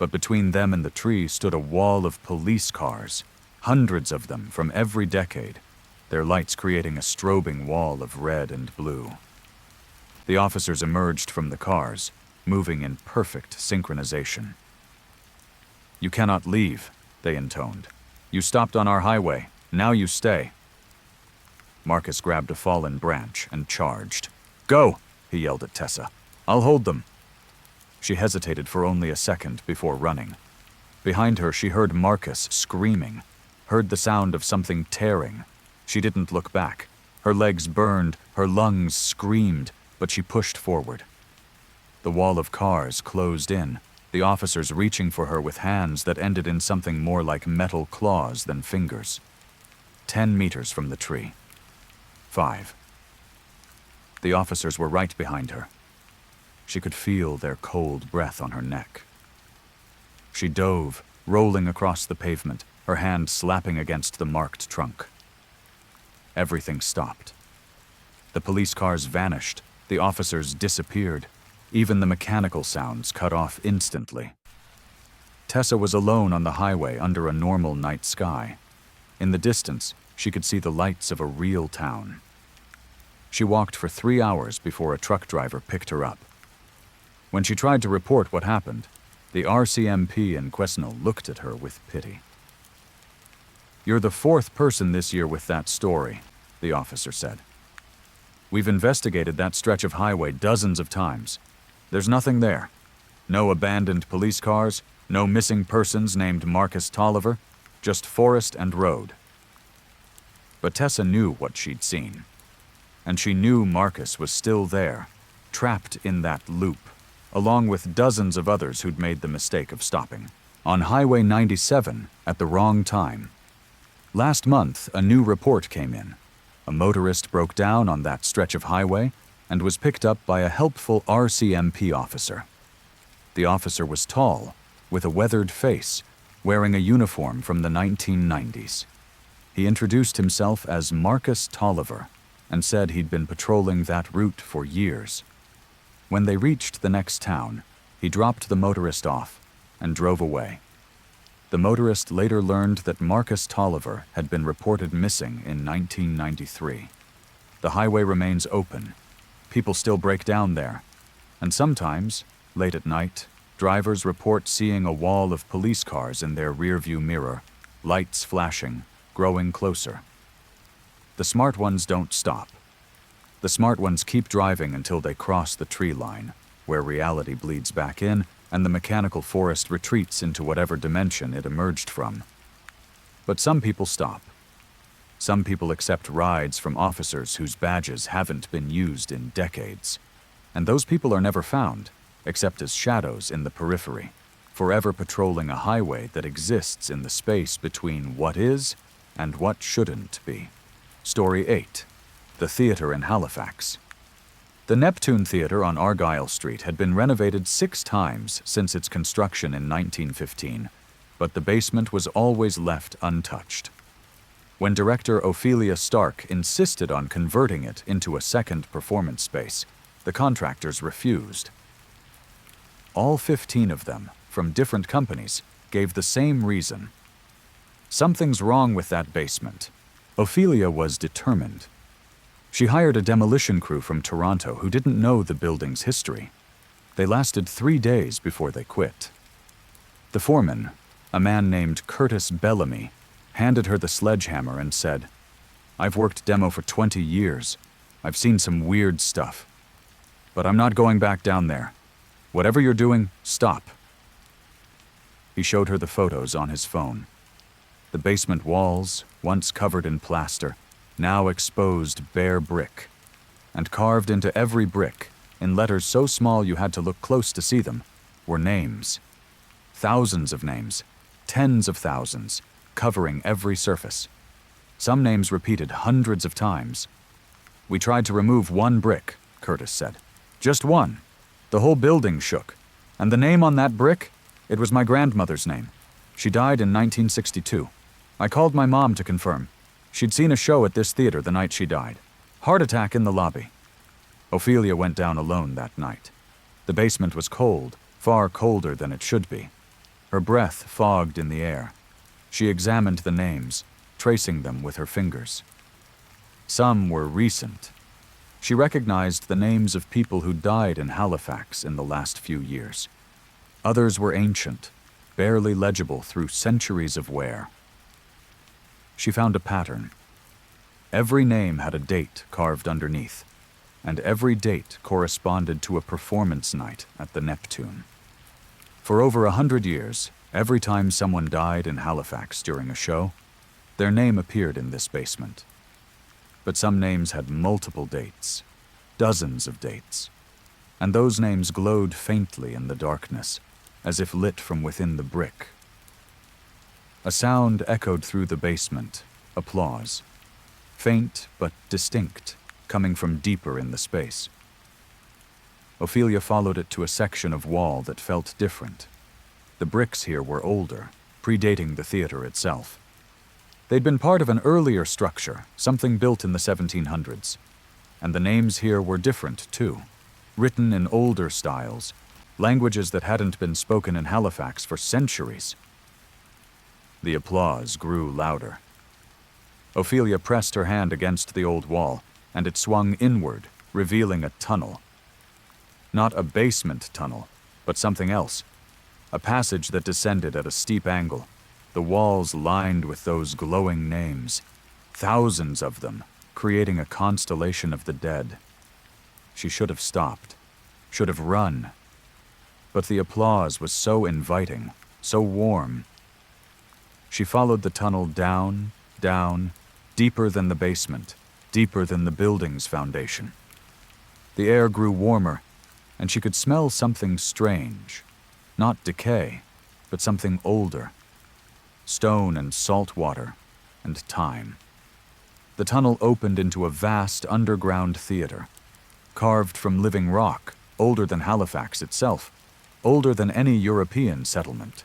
But between them and the tree stood a wall of police cars, hundreds of them from every decade, their lights creating a strobing wall of red and blue. The officers emerged from the cars, moving in perfect synchronization. "You cannot leave," they intoned. "You stopped on our highway. Now you stay." Marcus grabbed a fallen branch and charged. "Go!" he yelled at Tessa. "I'll hold them." She hesitated for only a second before running. Behind her, she heard Marcus screaming, heard the sound of something tearing. She didn't look back. Her legs burned, her lungs screamed, but she pushed forward. The wall of cars closed in, the officers reaching for her with hands that ended in something more like metal claws than fingers. 10 meters from the tree. 5. The officers were right behind her. She could feel their cold breath on her neck. She dove, rolling across the pavement, her hand slapping against the marked trunk. Everything stopped. The police cars vanished, the officers disappeared, even the mechanical sounds cut off instantly. Tessa was alone on the highway under a normal night sky. In the distance, she could see the lights of a real town. She walked for 3 hours before a truck driver picked her up. When she tried to report what happened, the RCMP in Quesnel looked at her with pity. "You're the 4th person this year with that story," the officer said. "We've investigated that stretch of highway dozens of times. There's nothing there. No abandoned police cars, no missing persons named Marcus Tolliver, just forest and road." But Tessa knew what she'd seen. And she knew Marcus was still there, trapped in that loop, along with dozens of others who'd made the mistake of stopping on Highway 97 at the wrong time. Last month, a new report came in. A motorist broke down on that stretch of highway and was picked up by a helpful RCMP officer. The officer was tall, with a weathered face, wearing a uniform from the 1990s. He introduced himself as Marcus Tolliver and said he'd been patrolling that route for years. When they reached the next town, he dropped the motorist off and drove away. The motorist later learned that Marcus Tolliver had been reported missing in 1993. The highway remains open. People still break down there. And sometimes, late at night, drivers report seeing a wall of police cars in their rearview mirror, lights flashing, growing closer. The smart ones don't stop. The smart ones keep driving until they cross the tree line, where reality bleeds back in and the mechanical forest retreats into whatever dimension it emerged from. But some people stop. Some people accept rides from officers whose badges haven't been used in decades. And those people are never found, except as shadows in the periphery, forever patrolling a highway that exists in the space between what is and what shouldn't be. Story 8. The Theater in Halifax. The Neptune Theater on Argyle Street had been renovated 6 times since its construction in 1915, but the basement was always left untouched. When director Ophelia Stark insisted on converting it into a second performance space, the contractors refused. All 15 of them, from different companies, gave the same reason. Something's wrong with that basement. Ophelia was determined. She hired a demolition crew from Toronto who didn't know the building's history. They lasted 3 days before they quit. The foreman, a man named Curtis Bellamy, handed her the sledgehammer and said, "I've worked demo for 20 years. I've seen some weird stuff. But I'm not going back down there. Whatever you're doing, stop." He showed her the photos on his phone. The basement walls, once covered in plaster, now exposed bare brick. And carved into every brick, in letters so small you had to look close to see them, were names. Thousands of names, tens of thousands, covering every surface. Some names repeated hundreds of times. "We tried to remove one brick," Curtis said. "Just one. The whole building shook. And the name on that brick? It was my grandmother's name. She died in 1962. I called my mom to confirm. She'd seen a show at this theater the night she died. Heart attack in the lobby." Ophelia went down alone that night. The basement was cold, far colder than it should be. Her breath fogged in the air. She examined the names, tracing them with her fingers. Some were recent. She recognized the names of people who died in Halifax in the last few years. Others were ancient, barely legible through centuries of wear. She found a pattern. Every name had a date carved underneath, and every date corresponded to a performance night at the Neptune. For over 100 years, every time someone died in Halifax during a show, their name appeared in this basement. But some names had multiple dates, dozens of dates, and those names glowed faintly in the darkness, as if lit from within the brick. A sound echoed through the basement, applause. Faint but distinct, coming from deeper in the space. Ophelia followed it to a section of wall that felt different. The bricks here were older, predating the theater itself. They'd been part of an earlier structure, something built in the 1700s. And the names here were different, too, written in older styles, languages that hadn't been spoken in Halifax for centuries. The applause grew louder. Ophelia pressed her hand against the old wall, and it swung inward, revealing a tunnel. Not a basement tunnel, but something else. A passage that descended at a steep angle, the walls lined with those glowing names, thousands of them, creating a constellation of the dead. She should have stopped, should have run. But the applause was so inviting, so warm. She followed the tunnel down, down, deeper than the basement, deeper than the building's foundation. The air grew warmer, and she could smell something strange. Not decay, but something older. Stone and salt water, and time. The tunnel opened into a vast underground theater, carved from living rock, older than Halifax itself, older than any European settlement.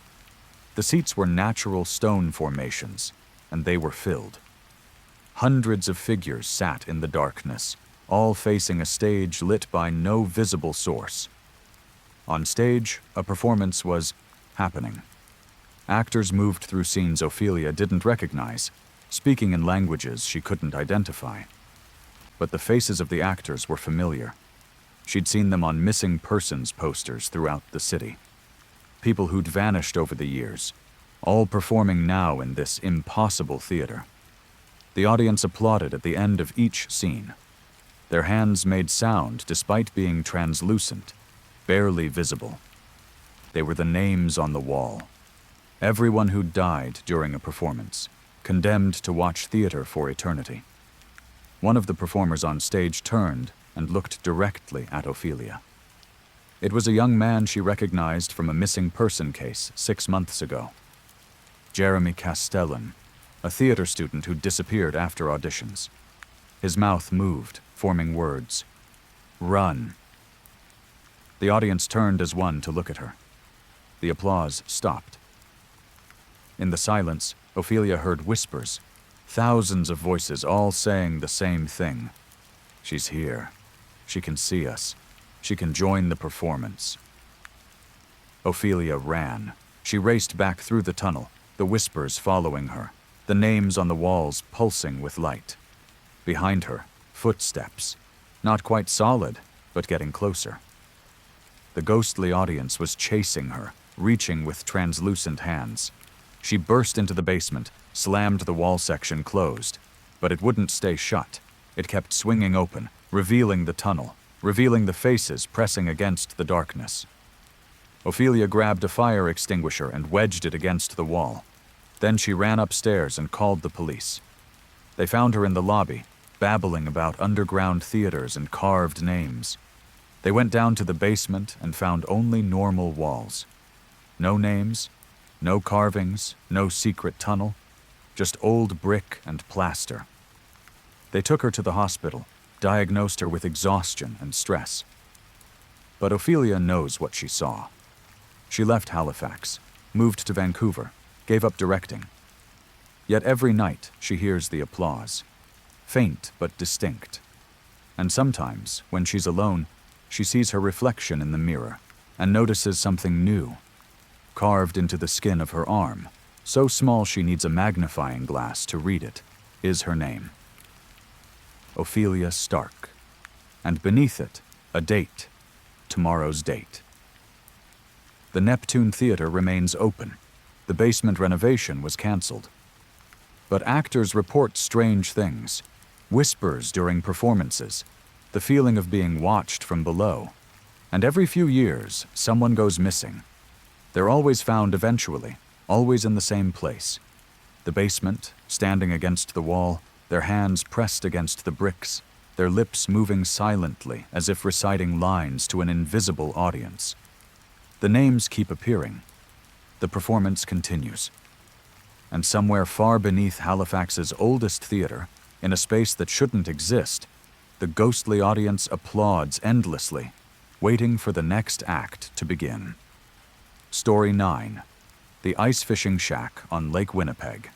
The seats were natural stone formations, and they were filled. Hundreds of figures sat in the darkness, all facing a stage lit by no visible source. On stage, a performance was happening. Actors moved through scenes Ophelia didn't recognize, speaking in languages she couldn't identify. But the faces of the actors were familiar. She'd seen them on missing persons posters throughout the city. People who'd vanished over the years, all performing now in this impossible theater. The audience applauded at the end of each scene. Their hands made sound despite being translucent, barely visible. They were the names on the wall. Everyone who died during a performance, condemned to watch theater for eternity. One of the performers on stage turned and looked directly at Ophelia. It was a young man she recognized from a missing person case 6 months ago. Jeremy Castellan, a theater student who disappeared after auditions. His mouth moved, forming words. Run. The audience turned as one to look at her. The applause stopped. In the silence, Ophelia heard whispers, thousands of voices all saying the same thing. She's here. She can see us. She can join the performance. Ophelia ran. She raced back through the tunnel, the whispers following her, the names on the walls pulsing with light. Behind her, footsteps. Not quite solid, but getting closer. The ghostly audience was chasing her, reaching with translucent hands. She burst into the basement, slammed the wall section closed, but it wouldn't stay shut. It kept swinging open, revealing the tunnel, revealing the faces pressing against the darkness. Ophelia grabbed a fire extinguisher and wedged it against the wall. Then she ran upstairs and called the police. They found her in the lobby, babbling about underground theaters and carved names. They went down to the basement and found only normal walls. No names, no carvings, no secret tunnel, just old brick and plaster. They took her to the hospital, diagnosed her with exhaustion and stress. But Ophelia knows what she saw. She left Halifax, moved to Vancouver, gave up directing. Yet every night she hears the applause, faint but distinct. And sometimes, when she's alone, she sees her reflection in the mirror and notices something new, carved into the skin of her arm, so small she needs a magnifying glass to read it, is her name. Ophelia Stark. And beneath it, a date, tomorrow's date. The Neptune Theater remains open. The basement renovation was canceled. But actors report strange things, whispers during performances, the feeling of being watched from below. And every few years, someone goes missing. They're always found eventually, always in the same place. The basement, standing against the wall, their hands pressed against the bricks, their lips moving silently as if reciting lines to an invisible audience. The names keep appearing. The performance continues. And somewhere far beneath Halifax's oldest theater, in a space that shouldn't exist, the ghostly audience applauds endlessly, waiting for the next act to begin. Story 9. The Ice Fishing Shack on Lake Winnipeg.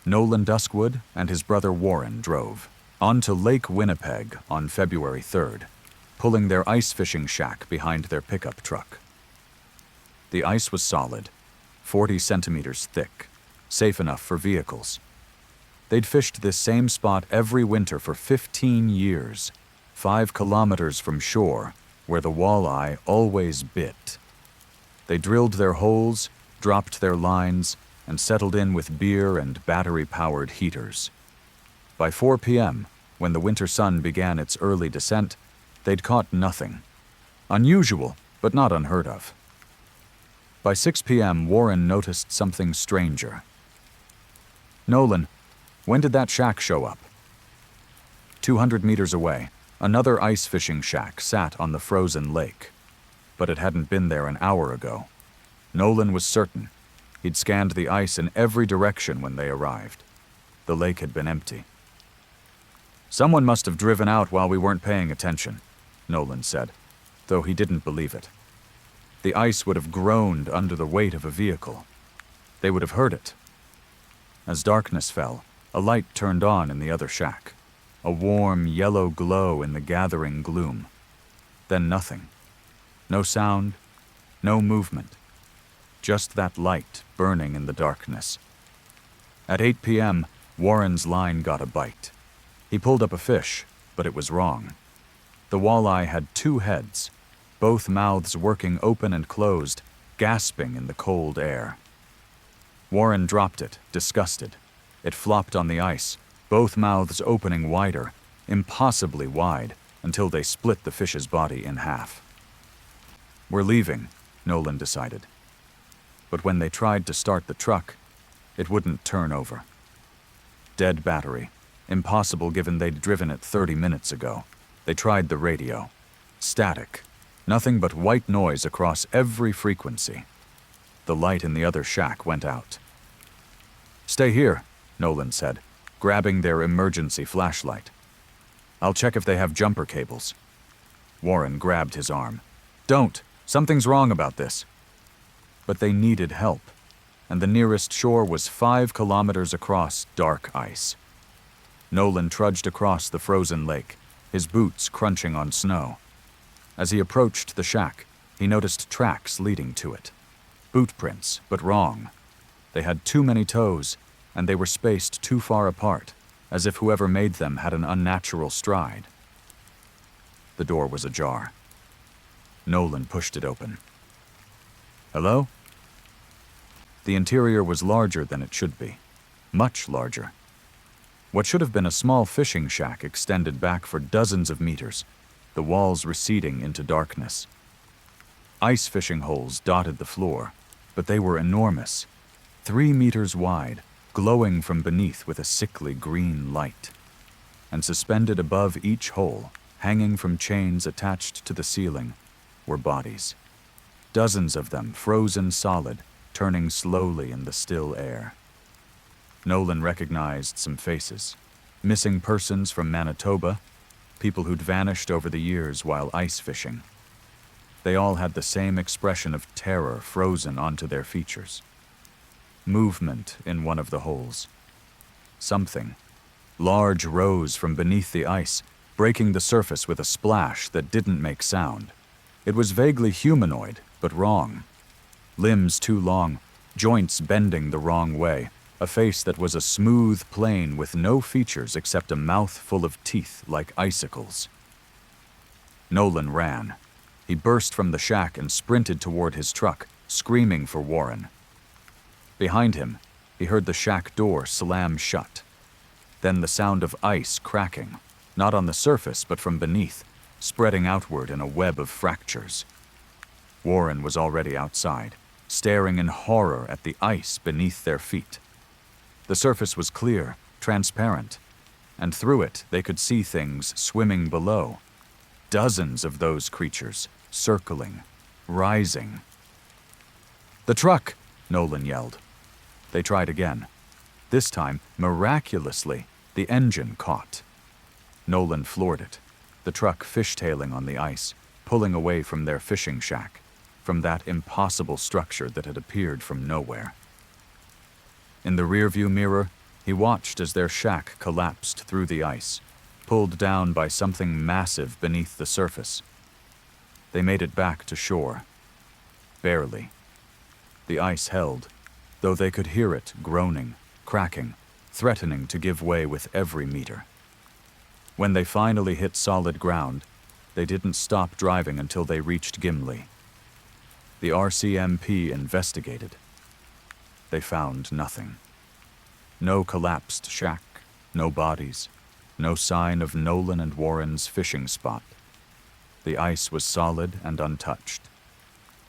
Nolan Duskwood and his brother Warren drove onto Lake Winnipeg on February 3rd, pulling their ice fishing shack behind their pickup truck. The ice was solid, 40 centimeters thick, safe enough for vehicles. They'd fished this same spot every winter for 15 years, 5 kilometers from shore, where the walleye always bit. They drilled their holes, dropped their lines, and settled in with beer and battery-powered heaters. By 4 p.m., when the winter sun began its early descent, they'd caught nothing. Unusual, but not unheard of. By 6 p.m., Warren noticed something stranger. "Nolan, when did that shack show up?" 200 meters away, another ice fishing shack sat on the frozen lake. But it hadn't been there an hour ago. Nolan was certain. He'd scanned the ice in every direction when they arrived. The lake had been empty. "Someone must have driven out while we weren't paying attention," Nolan said, though he didn't believe it. The ice would have groaned under the weight of a vehicle. They would have heard it. As darkness fell, a light turned on in the other shack, a warm yellow glow in the gathering gloom. Then nothing. No sound, no movement. Just that light burning in the darkness. At 8 p.m., Warren's line got a bite. He pulled up a fish, but it was wrong. The walleye had 2 heads, both mouths working open and closed, gasping in the cold air. Warren dropped it, disgusted. It flopped on the ice, both mouths opening wider, impossibly wide, until they split the fish's body in half. "We're leaving," Nolan decided. But when they tried to start the truck, it wouldn't turn over. Dead battery. Impossible given they'd driven it 30 minutes ago. They tried the radio. Static. Nothing but white noise across every frequency. The light in the other shack went out. "Stay here," Nolan said, grabbing their emergency flashlight. "I'll check if they have jumper cables." Warren grabbed his arm. "Don't! Something's wrong about this." But they needed help, and the nearest shore was 5 kilometers across dark ice. Nolan trudged across the frozen lake, his boots crunching on snow. As he approached the shack, he noticed tracks leading to it. Boot prints, but wrong. They had too many toes, and they were spaced too far apart, as if whoever made them had an unnatural stride. The door was ajar. Nolan pushed it open. "Hello?" The interior was larger than it should be. Much larger. What should have been a small fishing shack extended back for dozens of meters, the walls receding into darkness. Ice fishing holes dotted the floor, but they were enormous, 3 meters wide, glowing from beneath with a sickly green light. And suspended above each hole, hanging from chains attached to the ceiling, were bodies. Dozens of them frozen solid, turning slowly in the still air. Nolan recognized some faces. Missing persons from Manitoba, people who'd vanished over the years while ice fishing. They all had the same expression of terror frozen onto their features. Movement in one of the holes. Something large rose from beneath the ice, breaking the surface with a splash that didn't make sound. It was vaguely humanoid, but wrong. Limbs too long, joints bending the wrong way, a face that was a smooth plane with no features except a mouth full of teeth like icicles. Nolan ran. He burst from the shack and sprinted toward his truck, screaming for Warren. Behind him, he heard the shack door slam shut. Then the sound of ice cracking, not on the surface but from beneath, spreading outward in a web of fractures. Warren was already outside, staring in horror at the ice beneath their feet. The surface was clear, transparent, and through it they could see things swimming below. Dozens of those creatures, circling, rising. "The truck!" Nolan yelled. They tried again. This time, miraculously, the engine caught. Nolan floored it, the truck fishtailing on the ice, pulling away from their fishing shack, from that impossible structure that had appeared from nowhere. In the rearview mirror, he watched as their shack collapsed through the ice, pulled down by something massive beneath the surface. They made it back to shore. Barely. The ice held, though they could hear it groaning, cracking, threatening to give way with every meter. When they finally hit solid ground, they didn't stop driving until they reached Gimli. The RCMP investigated. They found nothing. No collapsed shack, no bodies, no sign of Nolan and Warren's fishing spot. The ice was solid and untouched.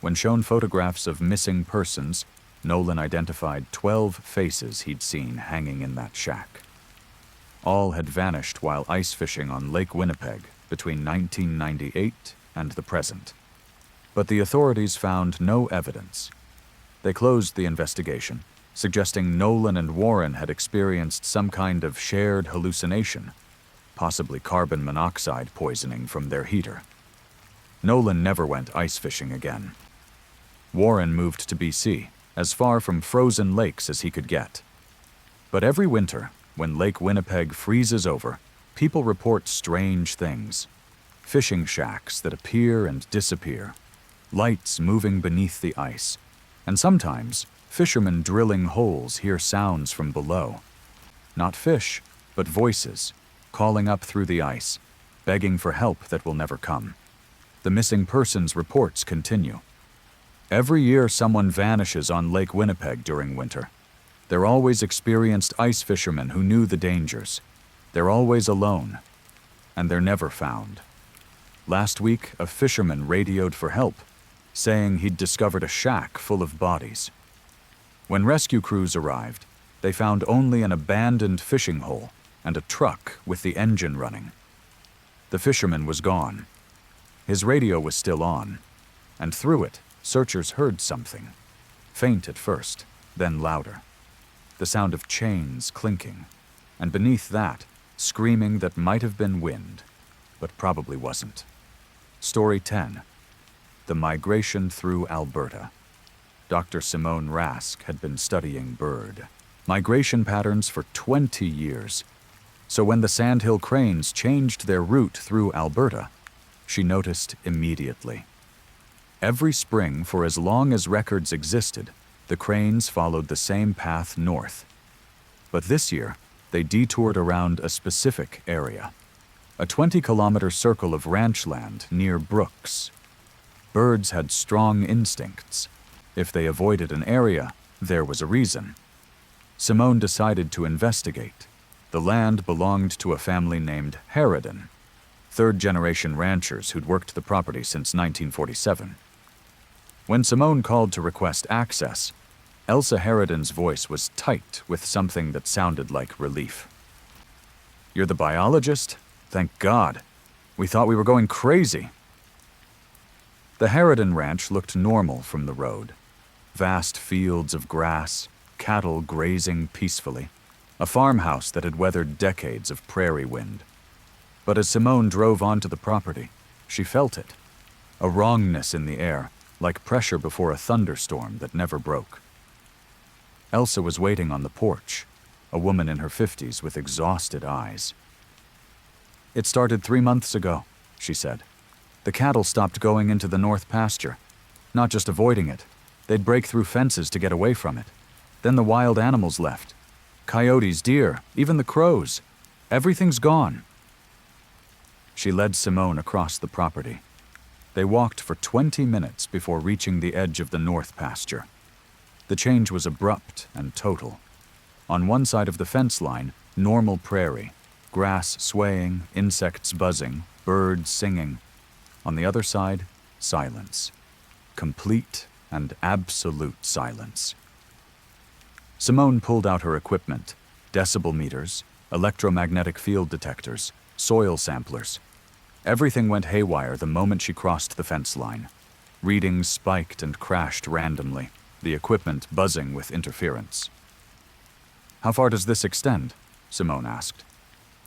When shown photographs of missing persons, Nolan identified 12 faces he'd seen hanging in that shack. All had vanished while ice fishing on Lake Winnipeg between 1998 and the present. But the authorities found no evidence. They closed the investigation, suggesting Nolan and Warren had experienced some kind of shared hallucination, possibly carbon monoxide poisoning from their heater. Nolan never went ice fishing again. Warren moved to BC, as far from frozen lakes as he could get. But every winter, when Lake Winnipeg freezes over, people report strange things. Fishing shacks that appear and disappear, lights moving beneath the ice, and sometimes fishermen drilling holes hear sounds from below. Not fish, but voices, calling up through the ice, begging for help that will never come. The missing persons reports continue. Every year someone vanishes on Lake Winnipeg during winter. They're always experienced ice fishermen who knew the dangers. They're always alone, and they're never found. Last week, a fisherman radioed for help, saying he'd discovered a shack full of bodies. When rescue crews arrived, they found only an abandoned fishing hole and a truck with the engine running. The fisherman was gone. His radio was still on, and through it, searchers heard something. Faint at first, then louder. The sound of chains clinking, and beneath that, screaming that might have been wind, but probably wasn't. Story 10. The Migration Through Alberta. Dr. Simone Rask had been studying bird migration patterns for 20 years. So when the sandhill cranes changed their route through Alberta, she noticed immediately. Every spring, for as long as records existed, the cranes followed the same path north. But this year, they detoured around a specific area, a 20-kilometer circle of ranch land near brooks. Birds had strong instincts. If they avoided an area, there was a reason. Simone decided to investigate. The land belonged to a family named Harridan, third-generation ranchers who'd worked the property since 1947. When Simone called to request access, Elsa Harridan's voice was tight with something that sounded like relief. "You're the biologist? Thank God. We thought we were going crazy." The Harridan Ranch looked normal from the road. Vast fields of grass, cattle grazing peacefully, a farmhouse that had weathered decades of prairie wind. But as Simone drove onto the property, she felt it. A wrongness in the air, like pressure before a thunderstorm that never broke. Elsa was waiting on the porch, a woman in her 50s with exhausted eyes. "It started 3 months ago," she said. "The cattle stopped going into the north pasture. Not just avoiding it. They'd break through fences to get away from it. Then the wild animals left. Coyotes, deer, even the crows. Everything's gone." She led Simone across the property. They walked for 20 minutes before reaching the edge of the north pasture. The change was abrupt and total. On one side of the fence line, normal prairie, grass swaying, insects buzzing, birds singing. On the other side, silence. Complete and absolute silence. Simone pulled out her equipment, decibel meters, electromagnetic field detectors, soil samplers. Everything went haywire the moment she crossed the fence line. Readings spiked and crashed randomly, the equipment buzzing with interference. "How far does this extend?" Simone asked.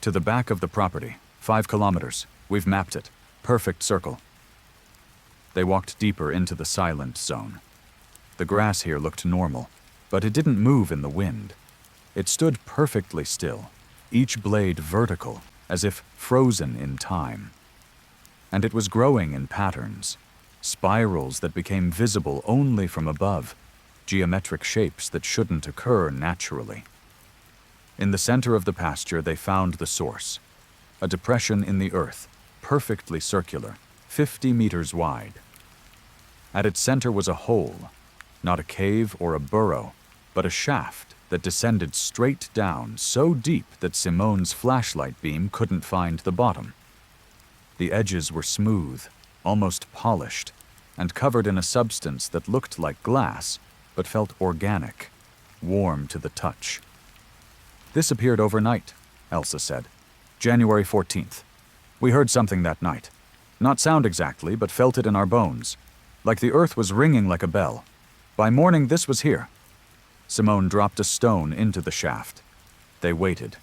"To the back of the property, 5 kilometers. We've mapped it. Perfect circle." They walked deeper into the silent zone. The grass here looked normal, but it didn't move in the wind. It stood perfectly still, each blade vertical, as if frozen in time. And it was growing in patterns, spirals that became visible only from above, geometric shapes that shouldn't occur naturally. In the center of the pasture, they found the source, a depression in the earth, perfectly circular, 50 meters wide. At its center was a hole, not a cave or a burrow, but a shaft that descended straight down so deep that Simone's flashlight beam couldn't find the bottom. The edges were smooth, almost polished, and covered in a substance that looked like glass, but felt organic, warm to the touch. "This appeared overnight," Elsa said. "January 14th. We heard something that night. Not sound exactly, but felt it in our bones. Like the earth was ringing like a bell. By morning, this was here." Simone dropped a stone into the shaft. They waited.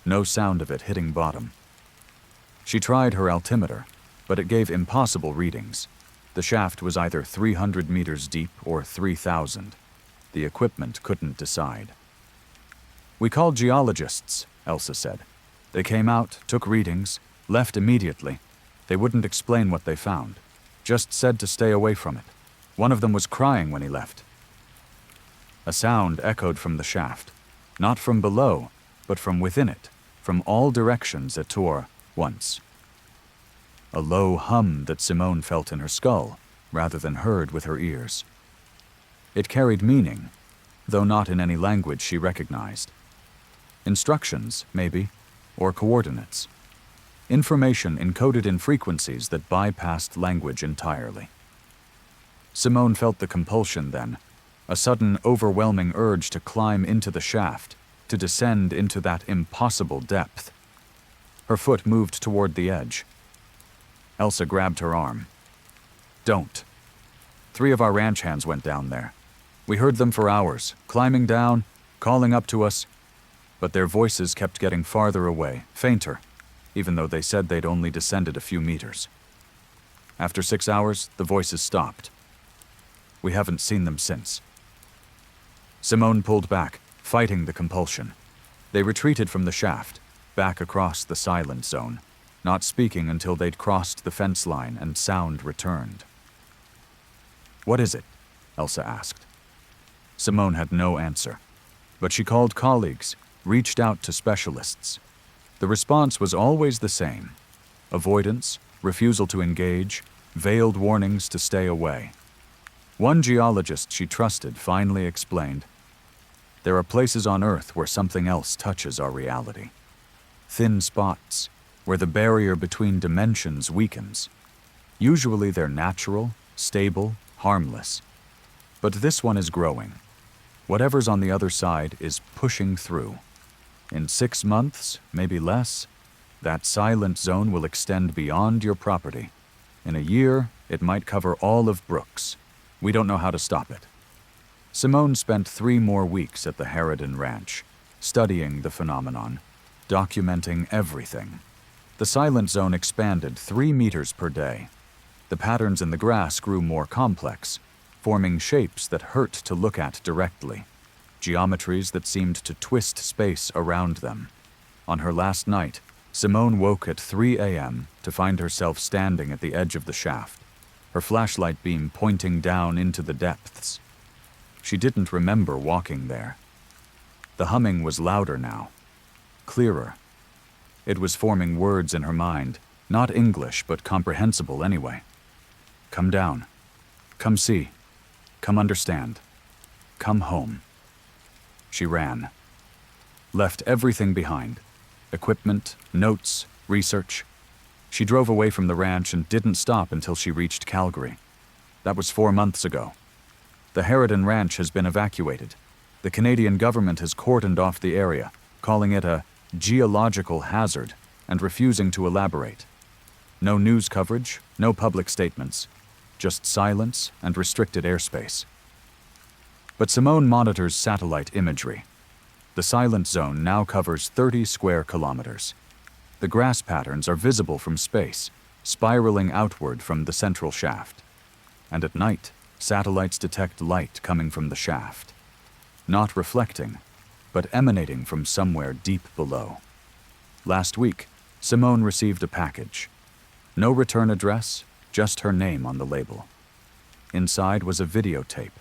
No sound of it hitting bottom. She tried her altimeter, but it gave impossible readings. The shaft was either 300 meters deep or 3,000. The equipment couldn't decide. "We called geologists," Elsa said. "They came out, took readings, left immediately. They wouldn't explain what they found. Just said to stay away from it. One of them was crying when he left." A sound echoed from the shaft, not from below, but from within it, from all directions it tore once. A low hum that Simone felt in her skull, rather than heard with her ears. It carried meaning, though not in any language she recognized. Instructions, maybe, or coordinates. Information encoded in frequencies that bypassed language entirely. Simone felt the compulsion then, a sudden overwhelming urge to climb into the shaft, to descend into that impossible depth. Her foot moved toward the edge. Elsa grabbed her arm. "Don't." 3 of our ranch hands went down there. We heard them for hours, climbing down, calling up to us, but their voices kept getting farther away, fainter, even though they said they'd only descended a few meters. After 6 hours, the voices stopped. We haven't seen them since. Simone pulled back, fighting the compulsion. They retreated from the shaft, back across the silent zone, not speaking until they'd crossed the fence line and sound returned. "What is it?" Elsa asked. Simone had no answer, but she called colleagues, reached out to specialists. The response was always the same: avoidance, refusal to engage, veiled warnings to stay away. One geologist she trusted finally explained, "There are places on Earth where something else touches our reality. Thin spots, where the barrier between dimensions weakens. Usually they're natural, stable, harmless. But this one is growing. Whatever's on the other side is pushing through. In 6 months, maybe less, that silent zone will extend beyond your property. In a year, it might cover all of Brooks. We don't know how to stop it. Simone spent 3 more weeks at the Harridan Ranch, studying the phenomenon, documenting everything. The silent zone expanded 3 meters per day. The patterns in the grass grew more complex, forming shapes that hurt to look at directly, geometries that seemed to twist space around them. On her last night, Simone woke at 3 a.m. to find herself standing at the edge of the shaft, her flashlight beam pointing down into the depths. She didn't remember walking there. The humming was louder now, clearer. It was forming words in her mind, not English, but comprehensible anyway. Come down. Come see. Come understand. Come home. She ran. Left everything behind. Equipment, notes, research. She drove away from the ranch and didn't stop until she reached Calgary. That was 4 months ago. The Harridan Ranch has been evacuated. The Canadian government has cordoned off the area, calling it a geological hazard and refusing to elaborate. No news coverage, no public statements, just silence and restricted airspace. But Simone monitors satellite imagery. The silent zone now covers 30 square kilometers. The grass patterns are visible from space, spiraling outward from the central shaft. And at night, satellites detect light coming from the shaft. Not reflecting, but emanating from somewhere deep below. Last week, Simone received a package. No return address, just her name on the label. Inside was a videotape,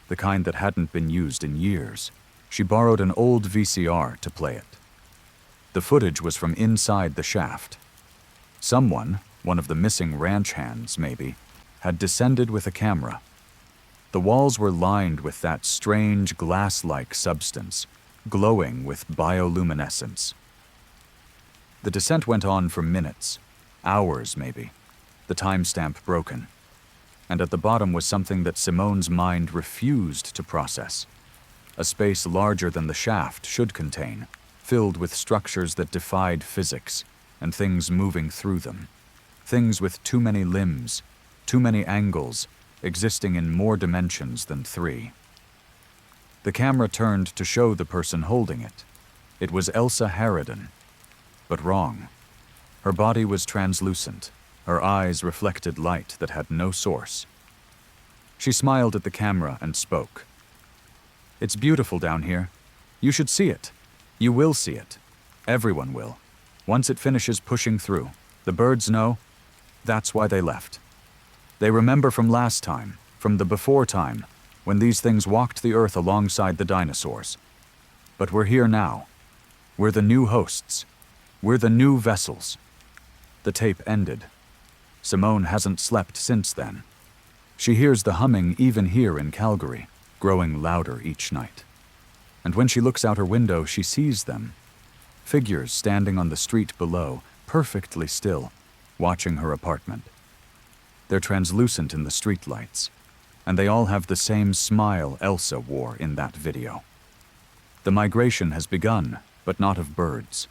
the kind that hadn't been used in years. She borrowed an old VCR to play it. The footage was from inside the shaft. Someone, one of the missing ranch hands maybe, had descended with a camera. The walls were lined with that strange glass-like substance, glowing with bioluminescence. The descent went on for minutes, hours maybe, the timestamp broken. And at the bottom was something that Simone's mind refused to process. A space larger than the shaft should contain, filled with structures that defied physics, and things moving through them. Things with too many limbs, too many angles, existing in more dimensions than 3. The camera turned to show the person holding it. It was Elsa Harridan. But wrong. Her body was translucent. Her eyes reflected light that had no source. She smiled at the camera and spoke. It's beautiful down here. You should see it. You will see it. Everyone will. Once it finishes pushing through. The birds know. That's why they left. They remember from last time, from the before time, when these things walked the earth alongside the dinosaurs. But we're here now. We're the new hosts. We're the new vessels. The tape ended. Simone hasn't slept since then. She hears the humming even here in Calgary, growing louder each night. And when she looks out her window, she sees them. Figures standing on the street below, perfectly still, watching her apartment. They're translucent in the streetlights, and they all have the same smile Elsa wore in that video. The migration has begun, but not of birds.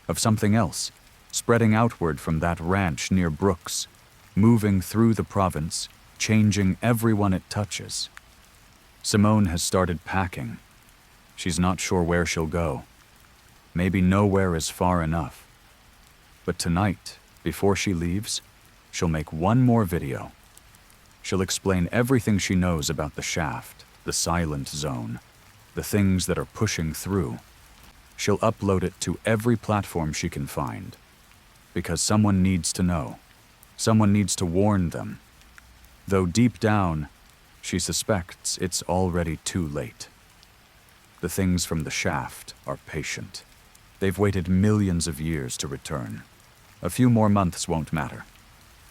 Of something else, spreading outward from that ranch near Brooks, moving through the province, changing everyone it touches. Simone has started packing. She's not sure where she'll go. Maybe nowhere is far enough. But tonight, before she leaves, she'll make one more video. She'll explain everything she knows about the shaft, the silent zone, the things that are pushing through. She'll upload it to every platform she can find. Because someone needs to know. Someone needs to warn them. Though deep down, she suspects it's already too late. The things from the shaft are patient. They've waited millions of years to return. A few more months won't matter.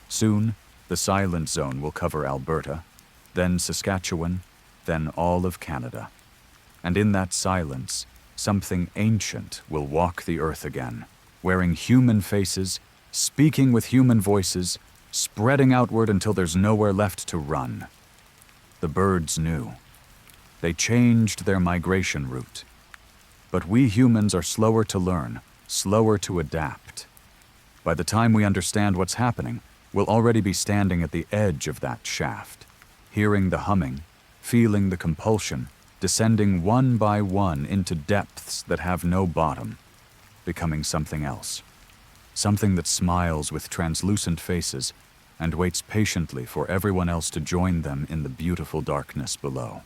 Soon, the silent zone will cover Alberta, then Saskatchewan, then all of Canada. And in that silence, something ancient will walk the earth again, wearing human faces, speaking with human voices, spreading outward until there's nowhere left to run. The birds knew. They changed their migration route. But we humans are slower to learn, slower to adapt. By the time we understand what's happening, we'll already be standing at the edge of that shaft, hearing the humming, feeling the compulsion, descending one by one into depths that have no bottom, becoming something else. Something that smiles with translucent faces and waits patiently for everyone else to join them in the beautiful darkness below.